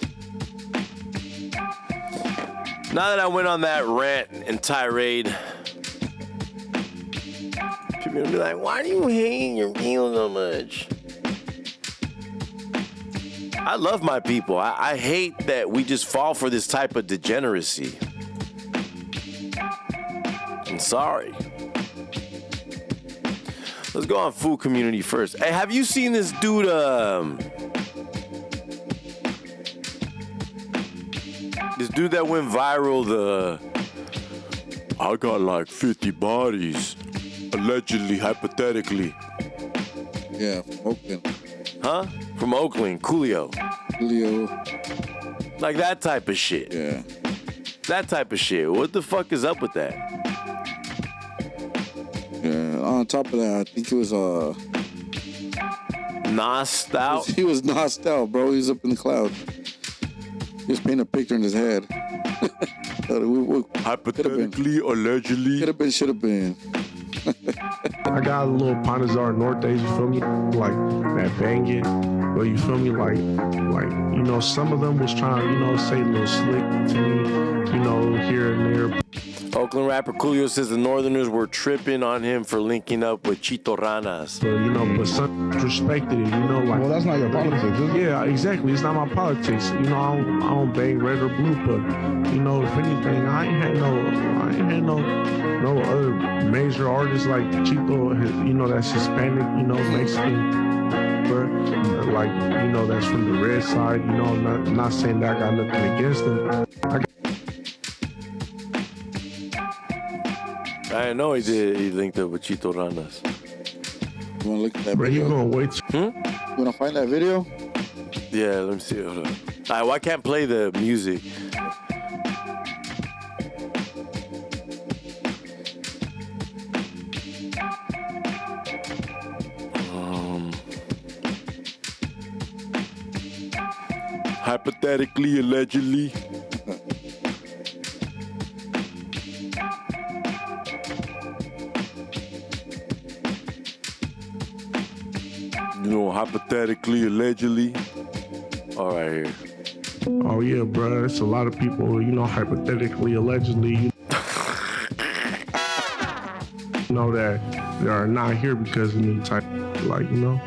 now that I went on that rant and tirade, people are gonna be like, why do you hate your people so much? I love my people. I hate that we just fall for this type of degeneracy. I'm sorry. Let's go on food community first. Hey, have you seen this dude, This dude that went viral, I got like 50 bodies, allegedly, hypothetically. Yeah, from Oakland. Huh? From Oakland, Coolio. Like that type of shit. Yeah. That type of shit. What the fuck is up with that? Yeah. On top of that, I think it was Nosed out? He was nosed out, bro. He was up in the clouds. He was painting a picture in his head. Hypothetically, allegedly. Could have been, should have been. I got a little Panazar Nortes, you feel me? Like that banging. But you feel me? Like, you know, some of them was trying, you know, say a little slick to me, you know, here and there. Oakland rapper Coolio says the Northerners were tripping on him for linking up with Chito Ranas. But, you know, but some respected it, you know, like. Well, that's not your politics, is it? Yeah, exactly. It's not my politics. You know, I don't bang red or blue, but, you know, if anything, I ain't had no other major artists like Chito, you know, that's Hispanic, you know, Mexican. Like, you know, that's from the red side, you know, I'm not saying that I got nothing against them. I didn't know he did. He linked up with Chito Ranas. You want to look at that Bro, video? you gonna wait? You want to find that video? Yeah, let me see. Hold on. All right, well, I can't play the music. Hypothetically, allegedly. You know, hypothetically, allegedly. All right, here. Oh yeah, bro. It's a lot of people, you know, hypothetically, allegedly, you know, that they are not here because of any type, like, you know.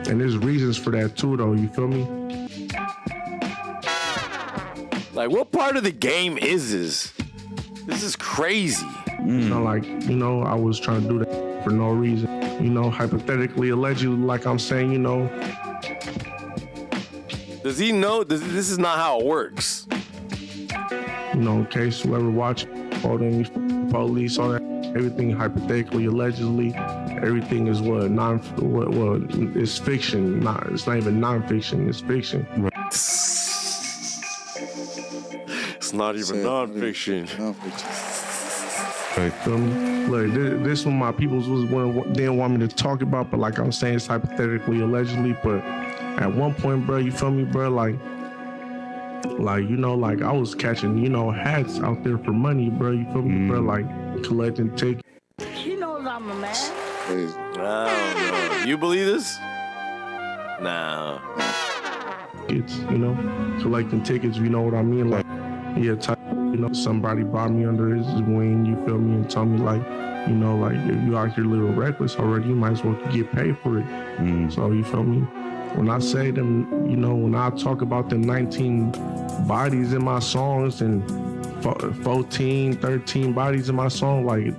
And there's reasons for that too, though. You feel me? Like, what part of the game is this? This is crazy. You know, like, you know, I was trying to do that for no reason. You know, hypothetically, allegedly, like I'm saying, you know. Does he know this is not how it works? You know, in case whoever watching, all them police, all that, everything hypothetically, allegedly, everything is what it's fiction. It's not even non-fiction. It's fiction. It's not even non-fiction. Feel me? Look, this one my peoples was one didn't want me to talk about, but like I'm saying, it's hypothetically, allegedly. But at one point, bro, you feel me, bro? Like you know, like I was catching, you know, hats out there for money, bro. You feel me, bro? Like collecting tickets. She knows I'm a man. Crazy. I don't know. You believe this? No. You know, collecting tickets. You know what I mean? Like, yeah, you know, somebody brought me under his wing. You feel me? And told me like, you know, like if you out here a little reckless already, you might as well get paid for it. So you feel me? When I say them, you know, when I talk about them 19 bodies in my songs and 14, 13 bodies in my song, like,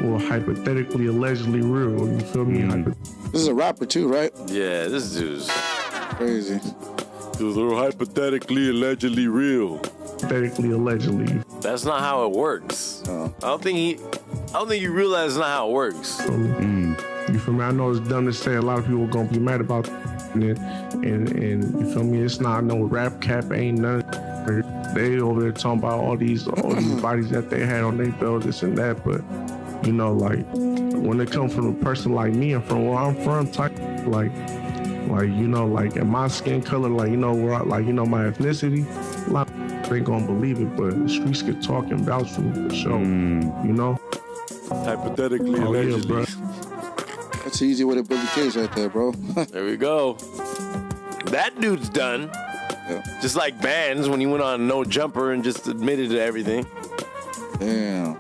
well, hypothetically, allegedly real. You feel me? This is a rapper too, right? Yeah, this dude's Crazy. Dude's little hypothetically, allegedly real. Hypothetically, allegedly. That's not how it works. I don't think you realize it's not how it works. You feel me? I know it's dumb to say. A lot of people are gonna be mad about it, and you feel me? It's not no rap cap, ain't none. They over there talking about all these bodies that they had on their belt, this and that. But you know, like when it comes from a person like me and from where I'm from, type like you know, like in my skin color, like you know where like you know my ethnicity, a lot of people ain't gonna believe it, but the streets could talk and vouch for me for sure. You know. Hypothetically, allegedly. Yeah, bro. That's an easy way to build a case right there, bro. There we go. That dude's done. Yeah. Just like Bands when he went on No Jumper and just admitted to everything. Damn.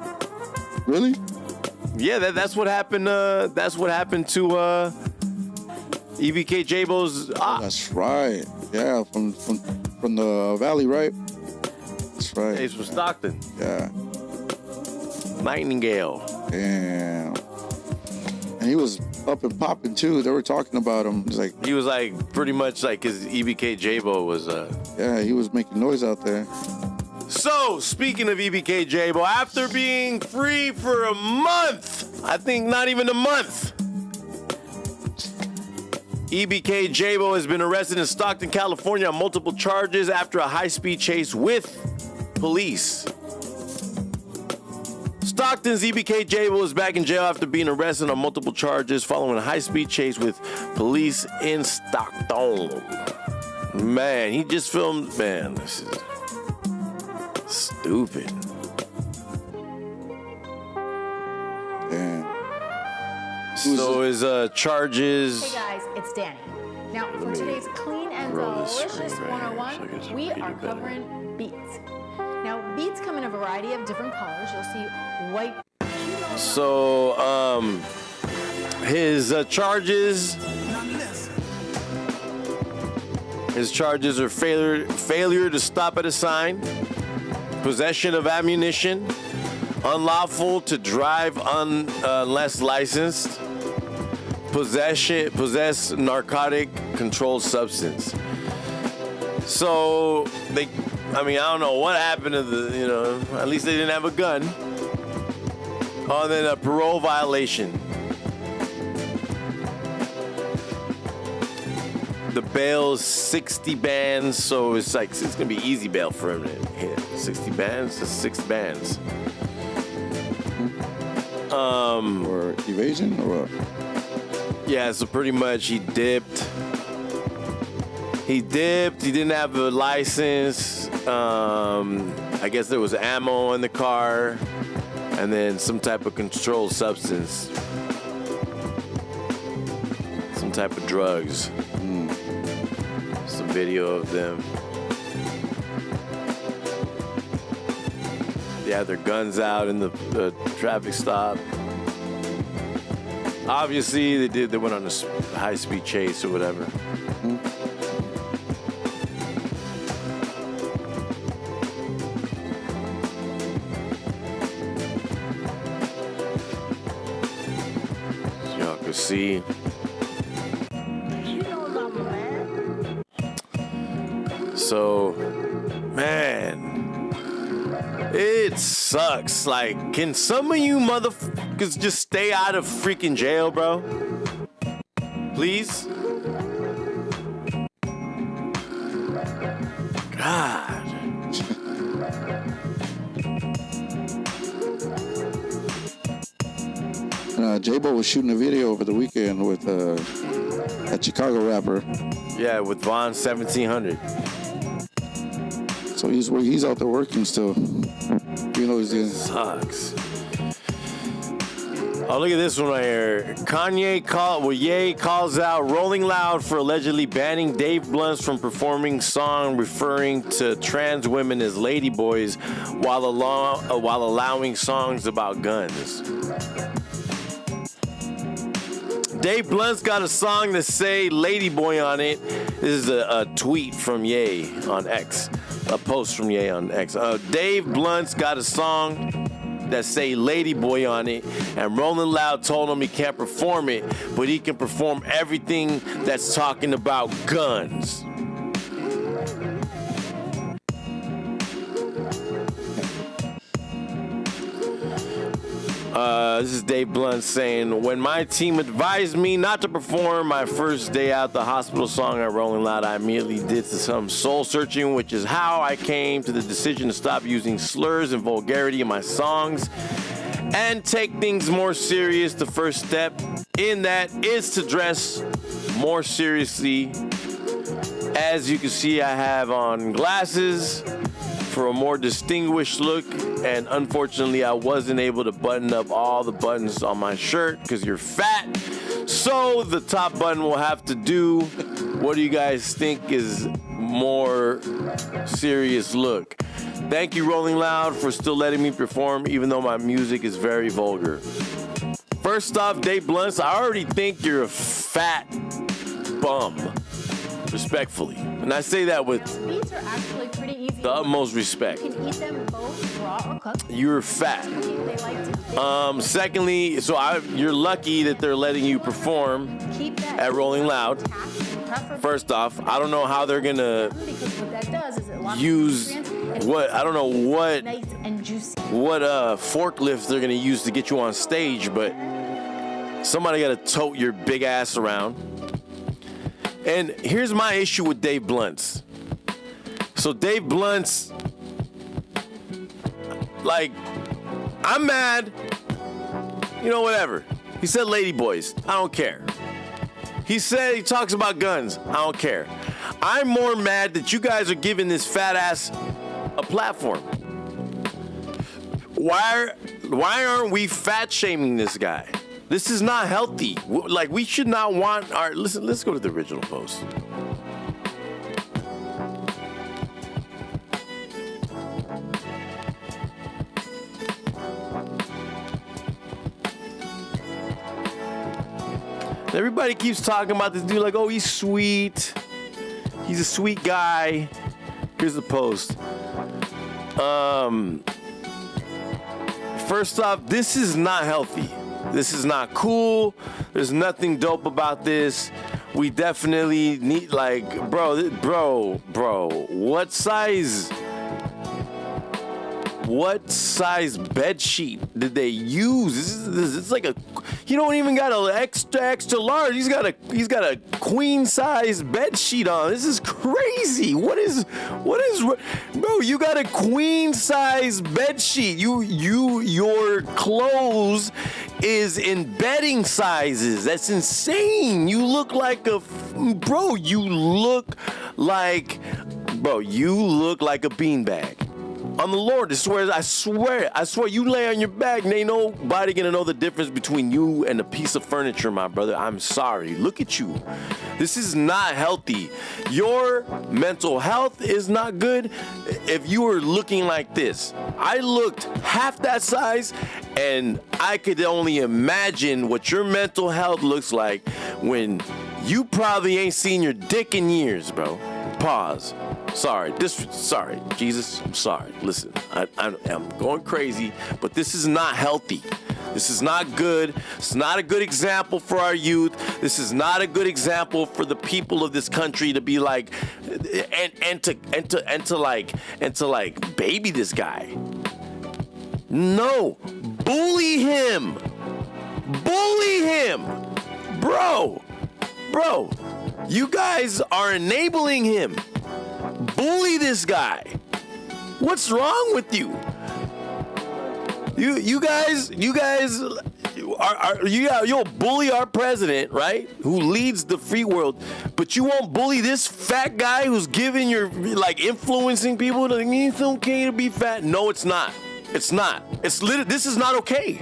Really? Yeah, that's what happened. That's what happened to EBK Jaaybo's. That's right. Yeah, from the valley, right? That's right. He's from Stockton. Yeah. Nightingale. Damn. And he was up and popping too. They were talking about him. It's like He was like pretty much like his EBK Jaaybo was. yeah, he was making noise out there. So, speaking of EBK Jaaybo, after being free for a month, I think not even a month, EBK Jaaybo has been arrested in Stockton, California on multiple charges after a high-speed chase with police. Stockton's EBK Jaaybo is back in jail after being arrested on multiple charges following a high-speed chase with police in Stockton. Man, he just filmed, man, this is stupid. Damn. So his charges. Hey guys, it's Danny. Now for today's clean and roll this delicious screen right here 101, so I can we read are it better. covering beets. Now beets come in a variety of different colors. You'll see white. So his charges. His charges are failure to stop at a sign, possession of ammunition, unlawful to drive unless licensed, possess narcotic controlled substance. So I don't know what happened to at least they didn't have a gun. Oh, then a parole violation. The bail's 60 bands, so it's gonna be easy bail for him to hit. 60 bands, that's 6 bands. Or evasion or what? Yeah, so pretty much he dipped. He didn't have a license. I guess there was ammo in the car, and then some type of controlled substance. Some type of drugs. Some video of them. They had their guns out in the traffic stop. Obviously, they went on a high-speed chase or whatever. So y'all can see. She knows I'm a man. So, man, it sucks. Like, can some of you motherfuckers just stay out of freaking jail, bro? Please? God. Jaaybo was shooting a video over the weekend with a Chicago rapper. Yeah, with Vaughn 1700. So he's out there working still. You know he's doing. Sucks. Oh, look at this one right here. Ye calls out Rolling Loud for allegedly banning Dave Blunt from performing song referring to trans women as ladyboys while allowing songs about guns. Dave Blunt's got a song that say Ladyboy on it. This is a tweet from Ye on X. A post from Ye on X. Dave Blunt's got a song that say Ladyboy on it, and Rolling Loud told him he can't perform it, but he can perform everything that's talking about guns. This is Dave Blunt saying, when my team advised me not to perform my first day out the hospital song at Rolling Loud, I immediately did some soul searching, which is how I came to the decision to stop using slurs and vulgarity in my songs and take things more serious. The first step in that is to dress more seriously. As you can see, I have on glasses for a more distinguished look, and unfortunately I wasn't able to button up all the buttons on my shirt because you're fat, so the top button will have to do. What do you guys think is more serious look? Thank you, Rolling Loud, for still letting me perform even though my music is very vulgar. First off, Dave Blunt, I already think you're a fat bum. Respectfully. And I say that with Beets are actually pretty easy. the utmost respect. You can eat them both raw or cooked. You're fat. They like to Secondly, you're lucky that they're letting you perform keep that at Rolling Loud. preferably First off, I don't know how they're gonna because what that does is it locks use the nutrients what I don't know what and it's nice and juicy. forklifts they're gonna use to get you on stage, but somebody gotta tote your big ass around. And here's my issue with Dave Blunt's. So Dave Blunt's, like, I'm mad. You know, whatever. He said lady boys. I don't care. He talks about guns. I don't care. I'm more mad that you guys are giving this fat ass a platform. Why aren't we fat shaming this guy? This is not healthy. Like, we should not want our... Listen, let's go to the original post. Everybody keeps talking about this dude like, oh, he's sweet. He's a sweet guy. Here's the post. First off, this is not healthy. This is not cool. There's nothing dope about this. We definitely need, like, bro, what size bed sheet did they use? It's like he don't even got an extra large. He's got a queen size bed sheet on. This is crazy. What is, bro? You got a queen size bed sheet. Your clothes is in bedding sizes. That's insane. You look like a beanbag. On the Lord, I swear, you lay on your back and ain't nobody gonna know the difference between you and a piece of furniture, my brother. I'm sorry. Look at you. This is not healthy. Your mental health is not good if you were looking like this. I looked half that size, and I could only imagine what your mental health looks like when you probably ain't seen your dick in years, bro. Pause. Sorry, Jesus, I'm sorry. Listen, I'm going crazy, but this is not healthy. This is not good. It's not a good example for our youth. This is not a good example for the people of this country to be like, and to baby this guy. No, bully him, bro. You guys are enabling him. Bully this guy. What's wrong with you? You guys you'll bully our president, right? Who leads the free world, but you won't bully this fat guy who's giving influencing people to it's okay to be fat. No, it's not. It's not. This is not okay.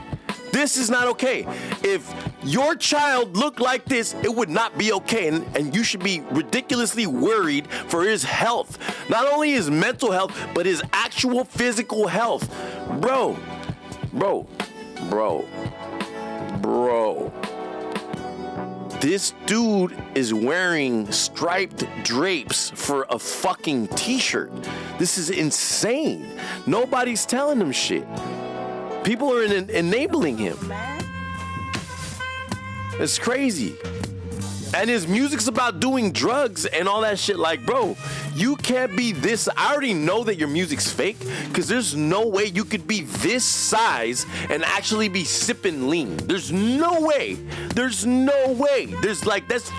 This is not okay. If your child looked like this, it would not be okay. And you should be ridiculously worried for his health. Not only his mental health, but his actual physical health. Bro. This dude is wearing striped drapes for a fucking t-shirt. This is insane. Nobody's telling him shit. People are enabling him. It's crazy. And his music's about doing drugs and all that shit. Like, bro, you can't be this. I already know that your music's fake because there's no way you could be this size and actually be sipping lean. There's no way. That's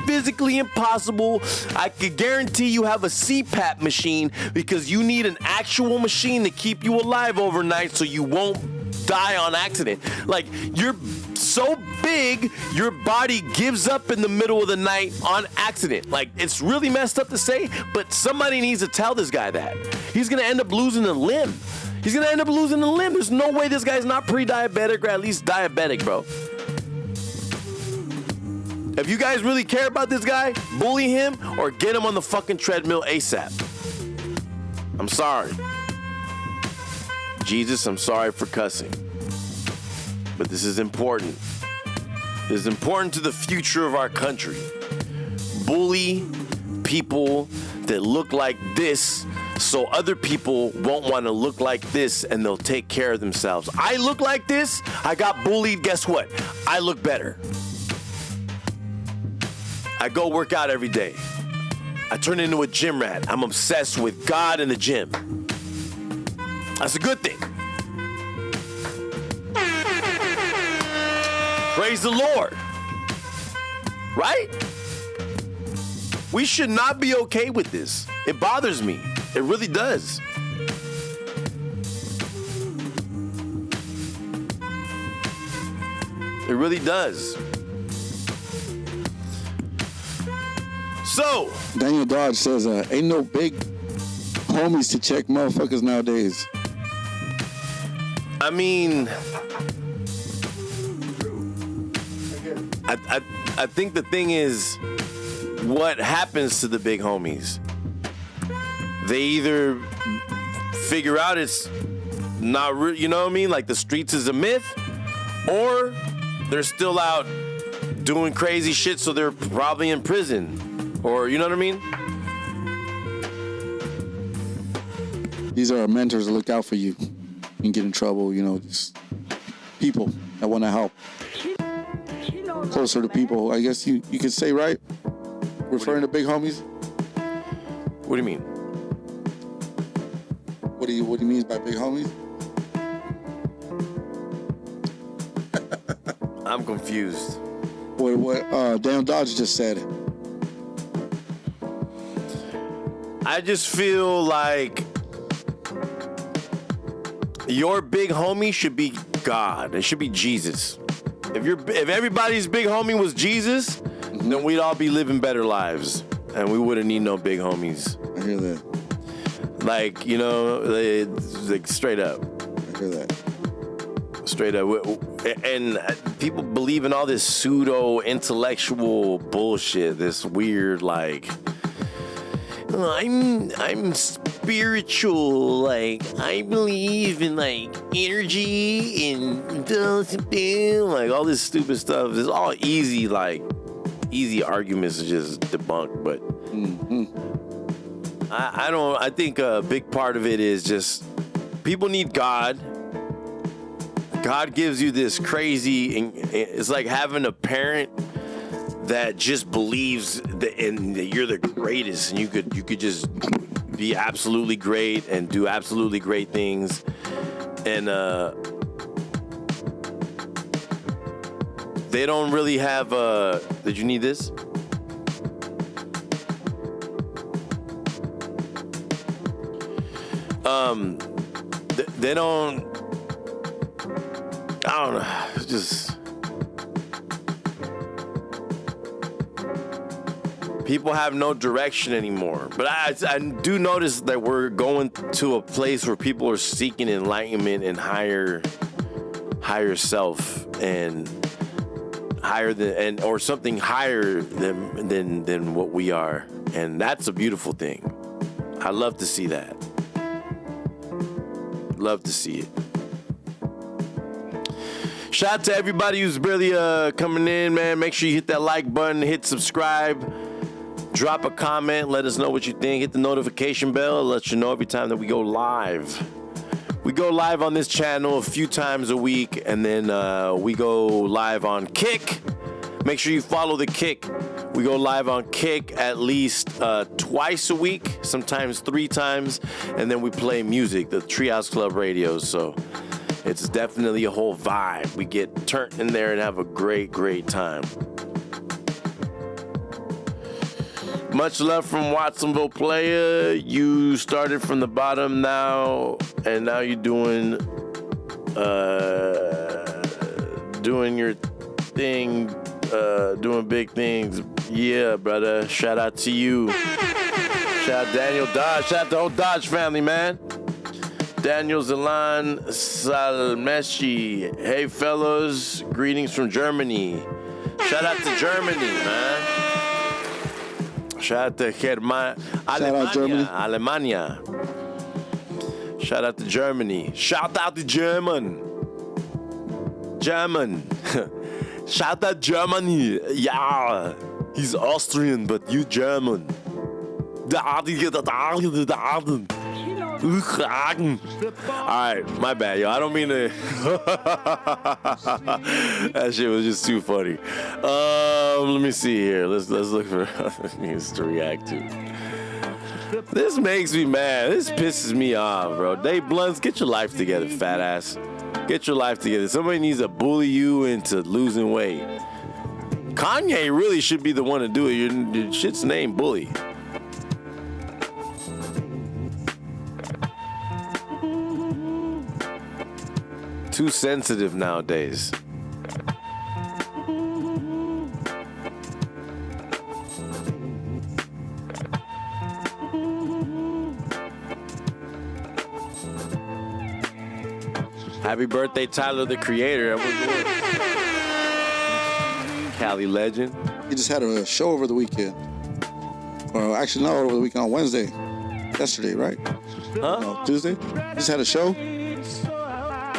physically impossible. I could guarantee you have a CPAP machine because you need an actual machine to keep you alive overnight so you won't die on accident. Like, you're so big, your body gives up in the middle of the night on accident. Like, it's really messed up to say, but somebody needs to tell this guy that. He's gonna end up losing a limb. There's no way this guy's not pre-diabetic or at least diabetic, bro. If you guys really care about this guy, bully him or get him on the fucking treadmill ASAP. I'm sorry. Jesus, I'm sorry for cussing. But this is important. This is important to the future of our country. Bully people that look like this so other people won't want to look like this and they'll take care of themselves. I look like this, I got bullied, guess what? I look better. I go work out every day. I turn into a gym rat. I'm obsessed with God and the gym. That's a good thing. Praise the Lord. Right? We should not be okay with this. It bothers me. It really does. It really does. So, Daniel Dodge says, ain't no big homies to check motherfuckers nowadays. I mean, I think the thing is, what happens to the big homies? They either figure out it's not real, you know what I mean? Like the streets is a myth, or they're still out doing crazy shit, so they're probably in prison, or you know what I mean? These are our mentors that look out for you and get in trouble, you know, just people that want to help. Closer to people, I guess you could say, right? Referring to big homies? What do you mean? What do you mean by big homies? I'm confused. What Daniel Dodge just said. I just feel like your big homie should be God. It should be Jesus. If everybody's big homie was Jesus, then we'd all be living better lives, and we wouldn't need no big homies. I hear that. Like, you know, like straight up. I hear that. Straight up. And people believe in all this pseudo intellectual bullshit. This weird, like, I'm spiritual. Like, I believe in like energy and like all this stupid stuff. It's all easy, like easy arguments to just debunk. But I think a big part of it is just people need God. God gives you this crazy, it's like having a parent that just believes that you're the greatest, and you could just be absolutely great and do absolutely great things. And they don't really have did you need this? They don't, I don't know, it's just people have no direction anymore. But I do notice that we're going to a place where people are seeking enlightenment and higher self and higher than, or something higher than what we are, and that's a beautiful thing. I love to see that. Love to see it. Shout out to everybody who's really coming in, man. Make sure you hit that like button, hit subscribe, drop a comment, let us know what you think. Hit the notification bell, let you know every time that we go live. We go live on this channel a few times a week, and then we go live on Kick. Make sure you follow the Kick. We go live on Kick at least twice a week, sometimes 3 times, and then we play music, the Treehouse Club Radio. So it's definitely a whole vibe. We get turned in there and have a great, great time. Much love from Watsonville Player. You started from the bottom now, and now you're doing your thing, doing big things. Yeah, brother. Shout out to you. Shout out Daniel Dodge. Shout out the whole Dodge family, man. Daniel Zalan Salmeshi. Hey, fellows. Greetings from Germany. Shout out to Germany, man. Shout out to Alemania. Shout out to Germany. Shout out to German. Shout out Germany. Yeah. He's Austrian, but you German. Alright, my bad, yo. I don't mean to. That shit was just too funny. Let me see here. Let's look for other things to react to. This makes me mad. This pisses me off, bro. Dave Blunts, get your life together, fat ass. Get your life together. Somebody needs to bully you into losing weight. Kanye really should be the one to do it. Your shit's named Bully. Too sensitive nowadays. Happy birthday, Tyler, the Creator. Cali legend. He just had a show over the weekend. Or actually, not over the weekend, on Wednesday. Yesterday, right? Huh? No, Tuesday? He just had a show.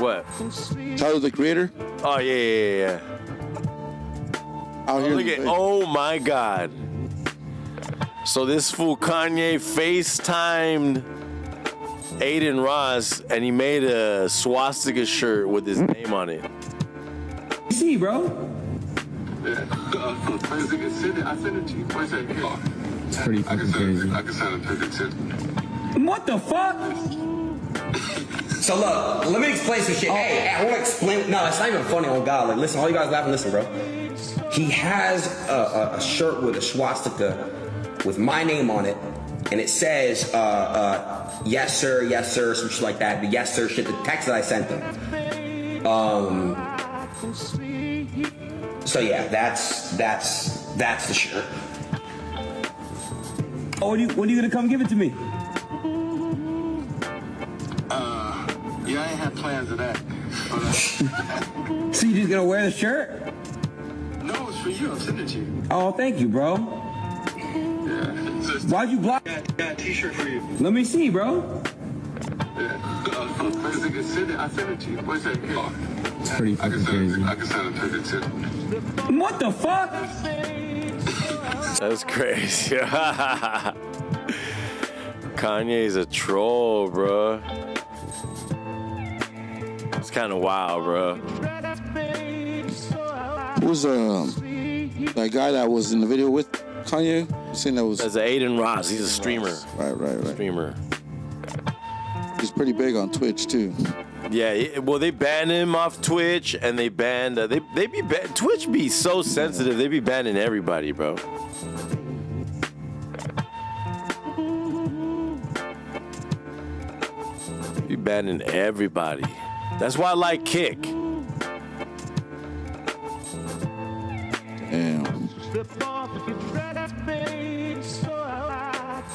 What? Tyler, the Creator. Oh, yeah. Out here. Look at, oh my God. So this fool Kanye FaceTimed Aiden Ross, and he made a swastika shirt with his name on it. See, bro. I sent it to you. It's pretty fucking crazy. I can send it to you. What the fuck? So look, let me explain some shit. Hey, I want to explain. No, it's not even funny. Oh God, like listen, all you guys laughing. Listen, bro. He has a shirt with a swastika with my name on it, and it says, yes sir, some shit like that. The yes sir shit, the text that I sent him. So yeah, that's the shirt. Oh, when are you gonna come give it to me? Yeah, I ain't had plans of that. So you just gonna wear the shirt? No, it's for you. I'm sending it to you. Oh, thank you, bro. Yeah. Why'd you block? Got a t-shirt for you. Let me see, bro. Yeah. I sent it to you. What's that? It's pretty fucking crazy. I can send it to you too. What the fuck? That's crazy. Kanye's a troll, bro. It's kind of wild, bro. Who's that guy that was in the video with Kanye? You saying that was? That's Aiden Ross. He's a streamer. Right. Streamer. He's pretty big on Twitch too. Yeah, well, they banned him off Twitch, and they banned Twitch be so sensitive. They be banning everybody, bro. Be banning everybody. That's why I like Kick. Damn.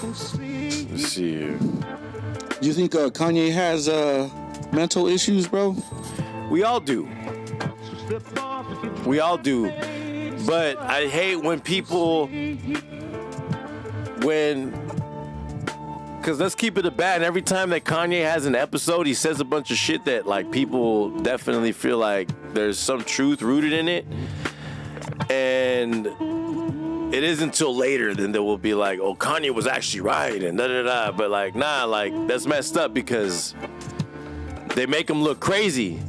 Let's see here. Do you think Kanye has mental issues, bro? We all do. We all do. But I hate when people, because let's keep it a bat. Every time that Kanye has an episode, he says a bunch of shit that like people definitely feel like there's some truth rooted in it. And it isn't until later then they will be like, oh, Kanye was actually right and da-da-da. But like, nah, like that's messed up because they make him look crazy.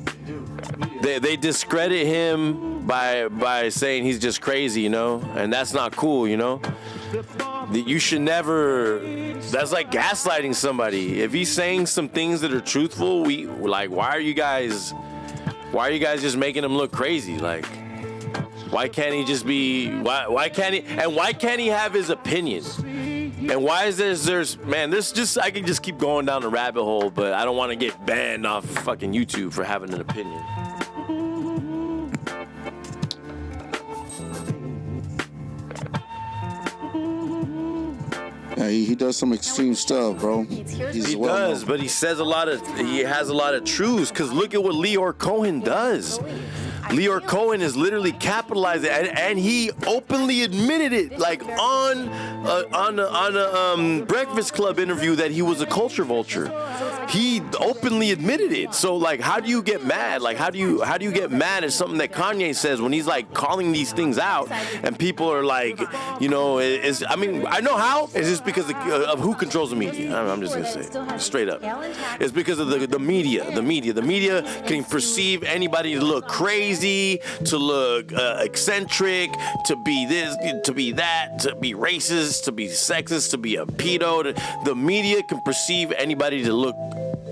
They discredit him by saying he's just crazy, you know? And that's not cool, you know? You should never, that's like gaslighting somebody. If he's saying some things that are truthful, why are you guys just making him look crazy? Like, why can't he just be, why can't he have his opinion? And why is there's just, I can just keep going down the rabbit hole, but I don't want to get banned off fucking YouTube for having an opinion. Yeah, he does some extreme stuff, bro. He does, but he has a lot of truths. Cause look at what Leor Cohen does. Leor Cohen is literally capitalizing, and he openly admitted it, like on a Breakfast Club interview, that he was a culture vulture. He openly admitted it. So like, how do you get mad? Like, how do you get mad at something that Kanye says when he's like calling these things out, and people are like, you know, I mean, I know how. It's just because of who controls the media. I'm just gonna say, straight up, it's because of the media. The media can perceive anybody to look crazy, to look eccentric, to be this, to be that, to be racist, to be sexist, to be a pedo. The media can perceive anybody to look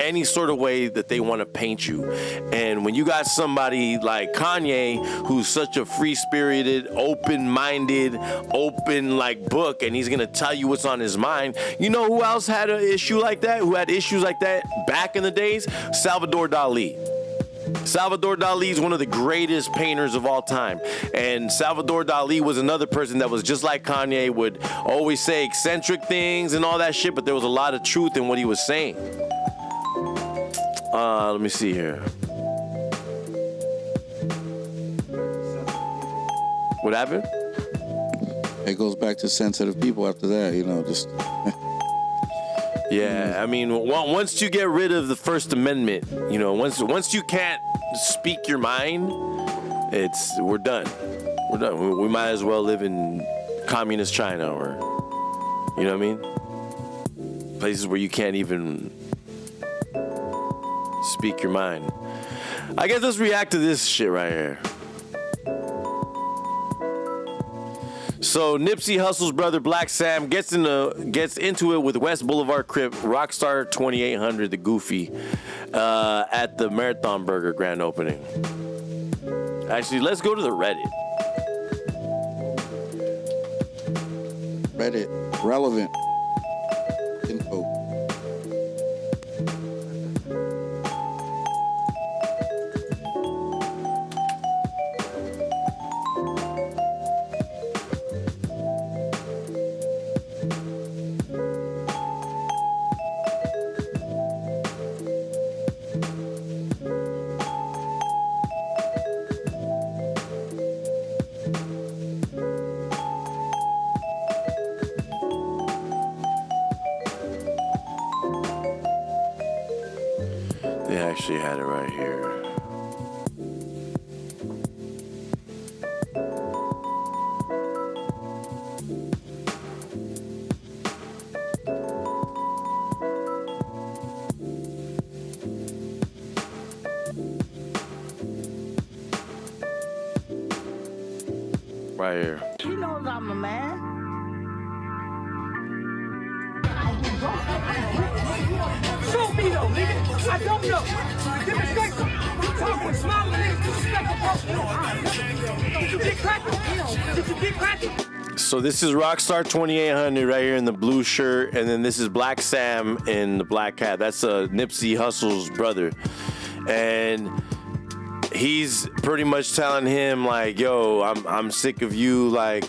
any sort of way that they want to paint you. And when you got somebody like Kanye, who's such a free-spirited, open-minded, open like book, and he's gonna tell you what's on his mind, you know who else had an issue like that? Who had issues like that back in the days? Salvador Dali. Salvador Dali is one of the greatest painters of all time. And Salvador Dali was another person that was just like Kanye, would always say eccentric things and all that shit, but there was a lot of truth in what he was saying. Let me see here. What happened? It goes back to sensitive people after that, you know, just... Yeah, I mean, once you get rid of the First Amendment, you know, once you can't speak your mind, we're done. We're done. We might as well live in communist China, or, you know what I mean? Places where you can't even speak your mind. I guess let's react to this shit right here. So Nipsey Hussle's brother Black Sam gets into it with West Boulevard Crip Rockstar 2800, the Goofy, at the Marathon Burger grand opening. Actually, let's go to the Reddit. Reddit, relevant info. They actually had it right here. Right here. She knows I'm a man. Show me though, nigga. I don't know. Disrespectful. Talking, smiling, niggas. Disrespectful. Did you get cracking? Did you get cracking? So this is Rockstar 2800 right here in the blue shirt, and then this is Black Sam in the black hat. That's Nipsey Hussle's brother, and he's pretty much telling him like, "Yo, I'm sick of you like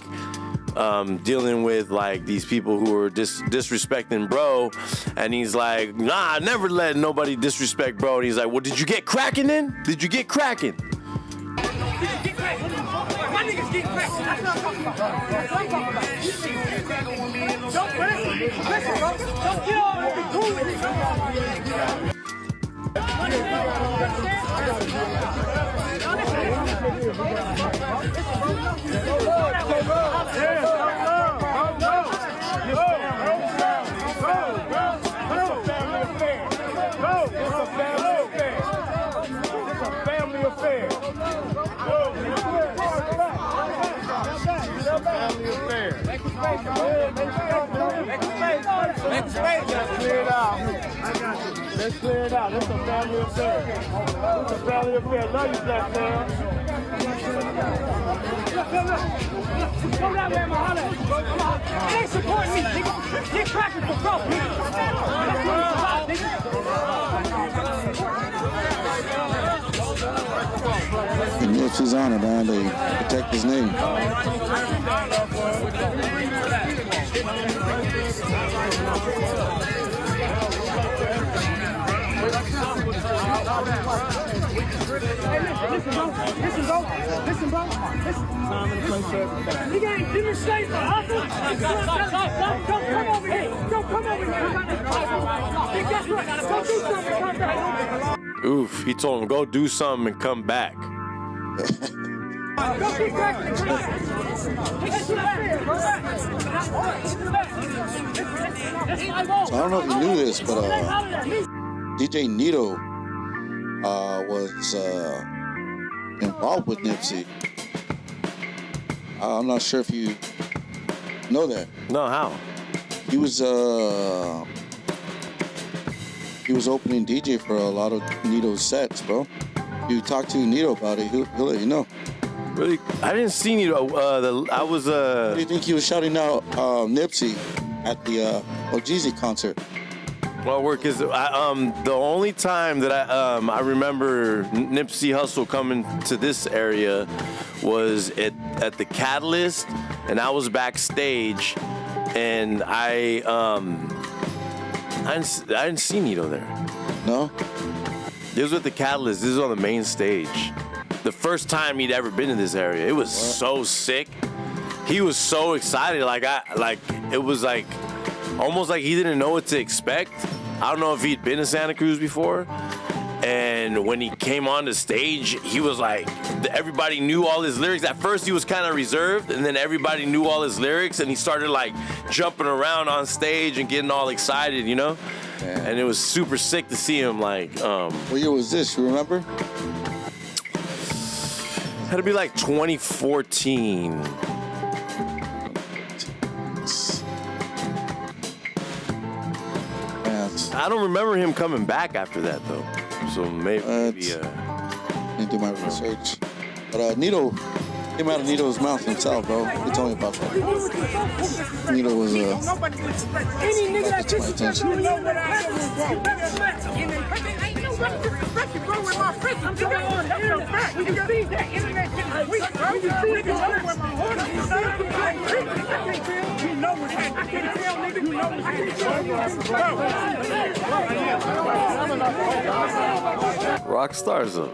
dealing with like these people who are disrespecting bro," and he's like, "Nah, I never let nobody disrespect bro." And he's like, "Well, did you get cracking then? Did you get cracking?" My niggas get cracking. That's what I'm talking about. That's what I'm talking about. Don't listen, bro. Don't get all that be cool with it. Let's clear it out. This is a family affair. This is a family affair. Love you, Black man. Go that way, Mahalo. It ain't supporting me, nigga. Get cracking for bro, nigga. That's what it's about, nigga. He lives his honor, man. They protect his name. Hey, listen, bro. This is over. Time and place for everything. Nigga ain't giving straight for hustle. Don't come over here. Don't come over here. Hey, guess what? Go do something and come back. Oof, he told him, go do something and come back. Don't keep cracking the crowd. So I don't know if you knew this, but DJ Nito was involved with Nipsey. I'm not sure if you know that. No, how? He was opening DJ for a lot of Nito's sets, bro. If you talk to Nito about it, he'll let you know. Really? I didn't see Nito. What do you think he was shouting out Nipsey at the Ojeezy concert? Well, because the only time that I remember Nipsey Hussle coming to this area was at the Catalyst, and I was backstage, and I didn't see Nito there. No? This was at the Catalyst. This is on the main stage. The first time he'd ever been in this area. It was so sick. He was so excited. It was like almost like he didn't know what to expect. I don't know if he'd been to Santa Cruz before. And when he came on the stage, he was like, everybody knew all his lyrics. At first he was kind of reserved, and then everybody knew all his lyrics, and he started like jumping around on stage and getting all excited, you know? Yeah. And it was super sick to see him like. What year was this, you remember? Had to be like 2014. I don't remember him coming back after that though. So maybe I need to do my research. But Nito came out of Nito's mouth himself, bro. He told me about that. Nito was any nigga that disrespects you know what I bro, with my fist, I'm telling you, that's a fact. You can see that internet shit is weak, bro. You see it, with my horse, you know what's happening. I can't tell, nigga, you know what's happening. Rockstar's up.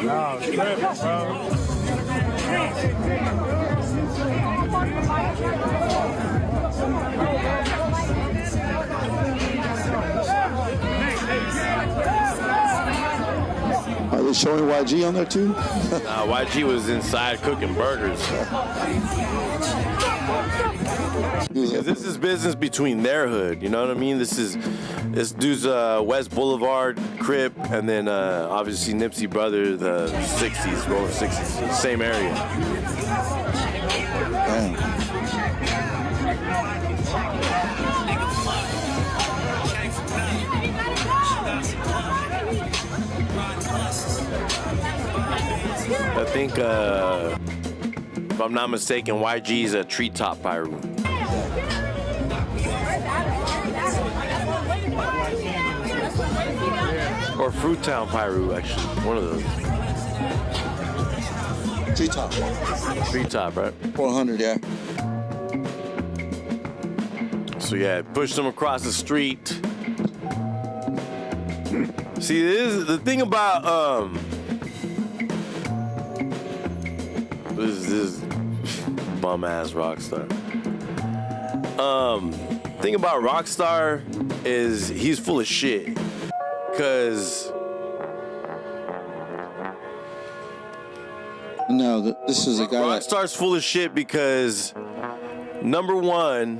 Oh, trip, bro. Are they showing YG on there too? YG was inside cooking burgers. Because this is business between their hood, you know what I mean? This dude's West Boulevard, Crip, and then obviously Nipsey brother, the 60s, rolling 60s, same area. Damn. I think, if I'm not mistaken, YG's a treetop pyro. Or Fruit Town Pyro, actually. One of those. Treetop. Treetop, right? 400, yeah. So yeah, pushed him across the street. See, this is the thing about this bum ass Rockstar. Thing about Rockstar is he's full of shit. Cause no, this is a guy. Rockstar's full of shit because number one,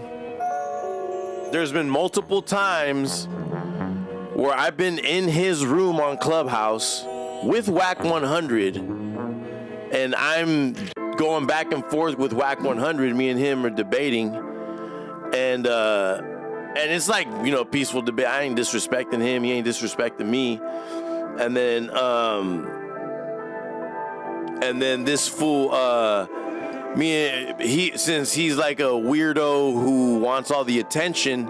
there's been multiple times where I've been in his room on Clubhouse with Whack 100, and I'm going back and forth with Whack 100. Me and him are debating, and it's like, you know, peaceful debate. I ain't disrespecting him, he ain't disrespecting me, and then this fool, since he's like a weirdo who wants all the attention,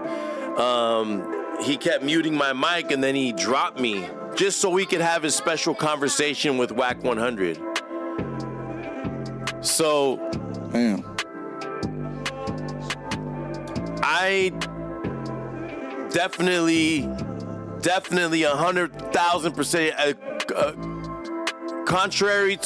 he kept muting my mic, and then he dropped me just so we could have a special conversation with Whack 100. So, damn. I definitely 100,000%. Contrary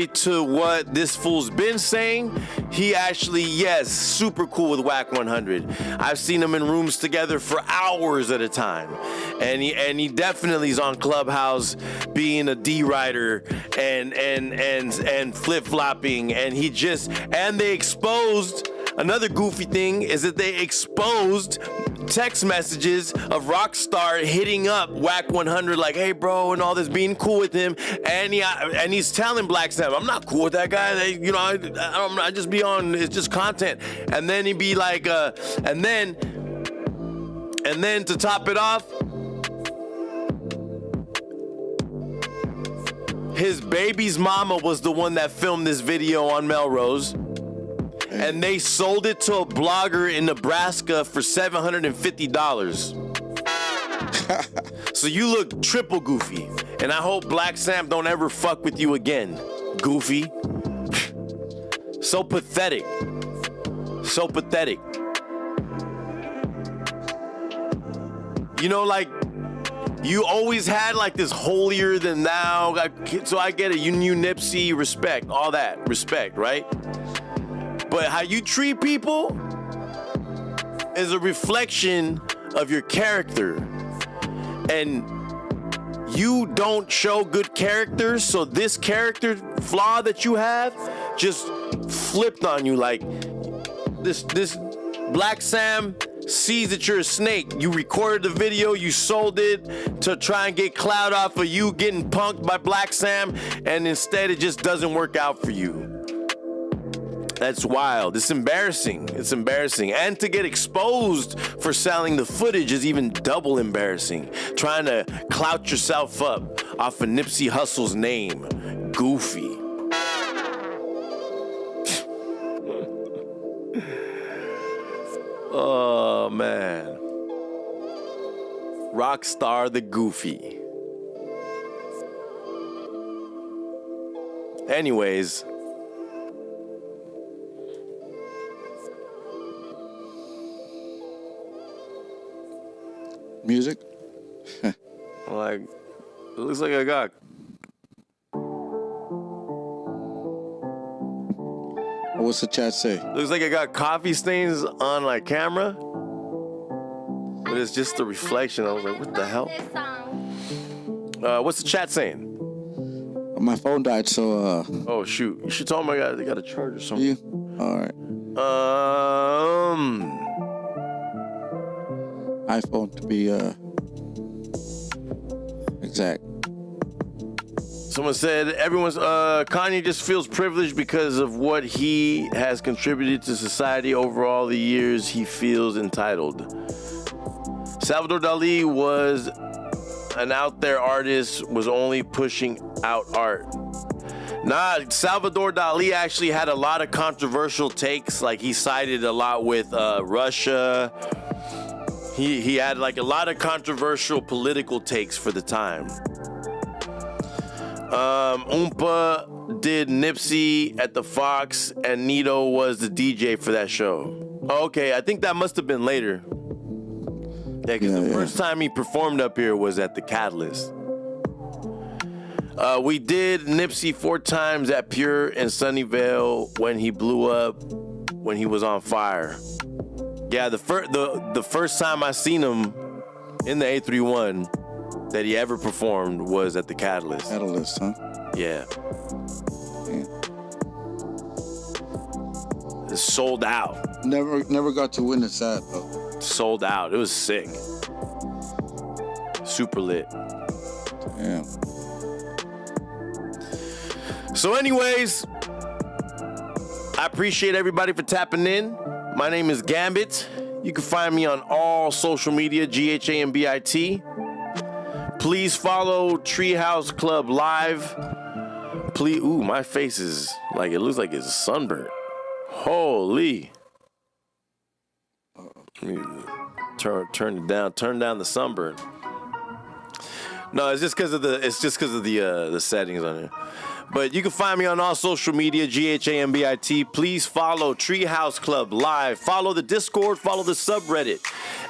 to what this fool's been saying, he actually, yes, super cool with Whack 100. I've seen him in rooms together for hours at a time, and he definitely is on Clubhouse being a D-rider and flip flopping, and they exposed. Another goofy thing is that they exposed text messages of Rockstar hitting up Whack 100 like, hey bro, and all this, being cool with him, and he's telling Black Sam, I'm not cool with that guy. I just be on, it's just content. And then he'd be like, and then to top it off, his baby's mama was the one that filmed this video on Melrose. And they sold it to a blogger in Nebraska for $750. So you look triple goofy. And I hope Black Sam don't ever fuck with you again, goofy. So pathetic. So pathetic. You know, like, you always had like this holier than thou. So I get it. You knew Nipsey, respect, all that, respect, right? But how you treat people is a reflection of your character. And you don't show good character, so this character flaw that you have just flipped on you. Like, this Black Sam sees that you're a snake. You recorded the video, you sold it to try and get clout off of you getting punked by Black Sam, and instead it just doesn't work out for you. That's wild. It's embarrassing. It's embarrassing. And to get exposed for selling the footage is even double embarrassing. Trying to clout yourself up off of Nipsey Hussle's name. Goofy. Oh, man. Rockstar the Goofy. Anyways. Music? Like, it looks like I got. What's the chat say? Looks like I got coffee stains on my camera. But it's just the reflection. I was like, what the hell? What's the chat saying? My phone died, so oh shoot. You should tell them I got a charge or something. Alright. iPhone to be exact. Someone said Kanye just feels privileged because of what he has contributed to society over all the years. He feels entitled. Salvador Dali was an out there artist, was only pushing out art. Nah, Salvador Dali actually had a lot of controversial takes. Like, he sided a lot with Russia. He had like a lot of controversial political takes for the time. Oompa did Nipsey at the Fox, and Nito was the DJ for that show. Okay, I think that must have been later. Yeah, because the first time he performed up here was at the Catalyst. We did Nipsey 4 times at Pure in Sunnyvale when he blew up, when he was on fire. Yeah, the first time I seen him in the A31 that he ever performed was at the Catalyst. Catalyst, huh? Yeah. It's sold out. Never got to witness that though. Sold out. It was sick. Super lit. Yeah. So anyways, I appreciate everybody for tapping in. My name is Ghambit. You can find me on all social media, GHAMBIT. Please follow Treehouse Club Live. Please, ooh, my face is like, it looks like it's sunburnt. Holy. Let me turn it down, turn down the sunburn. No, it's just because of the settings on it. But you can find me on all social media, GHAMBIT. Please follow Treehouse Club Live. Follow the Discord, follow the subreddit,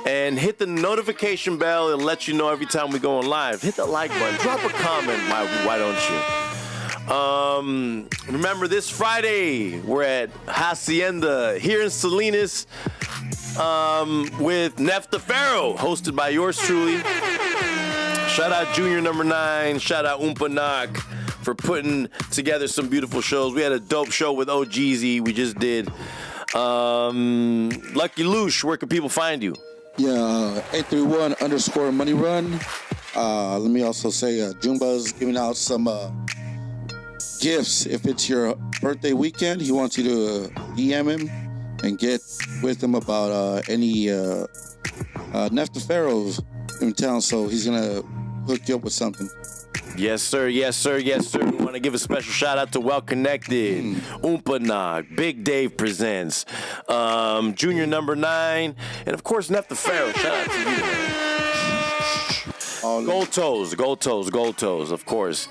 and hit the notification bell. It'll let you know every time we go on live. Hit the like button. Drop a comment. Why don't you? Remember, this Friday, we're at Hacienda here in Salinas with Nef the Pharaoh, hosted by yours truly. Shout out Junior Number 9. Shout out Oompa Knock for putting together some beautiful shows. We had a dope show with OGZ we just did. Lucky Loosh, where can people find you? Yeah, 831_money run. Let me also say Jumba's giving out some gifts. If it's your birthday weekend, he wants you to DM him and get with him about any Nef the Pharaohs in town. So he's going to hook you up with something. Yes, sir. Yes, sir. Yes, sir. We want to give a special shout out to Well Connected, Oompa Knock, Big Dave Presents, Junior Number 9, and of course Nef the Pharaoh. Shout out to you, man. Gold toes, of course.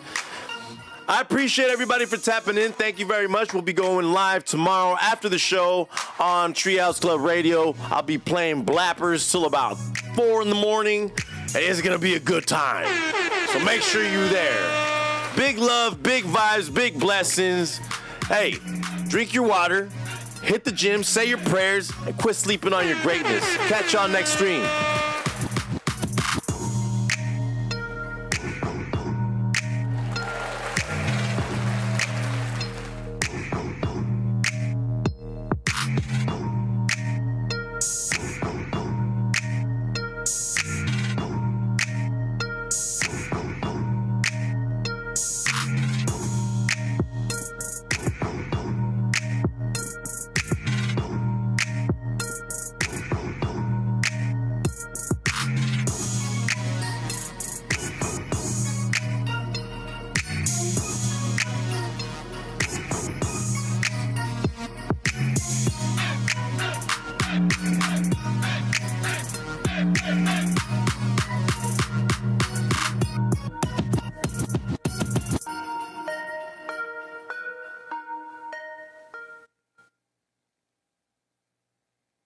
I appreciate everybody for tapping in. Thank you very much. We'll be going live tomorrow after the show on Treehouse Club Radio. I'll be playing Blappers till about 4 in the morning. And it's going to be a good time. So make sure you're there. Big love, big vibes, big blessings. Hey, drink your water, hit the gym, say your prayers, and quit sleeping on your greatness. Catch y'all next stream.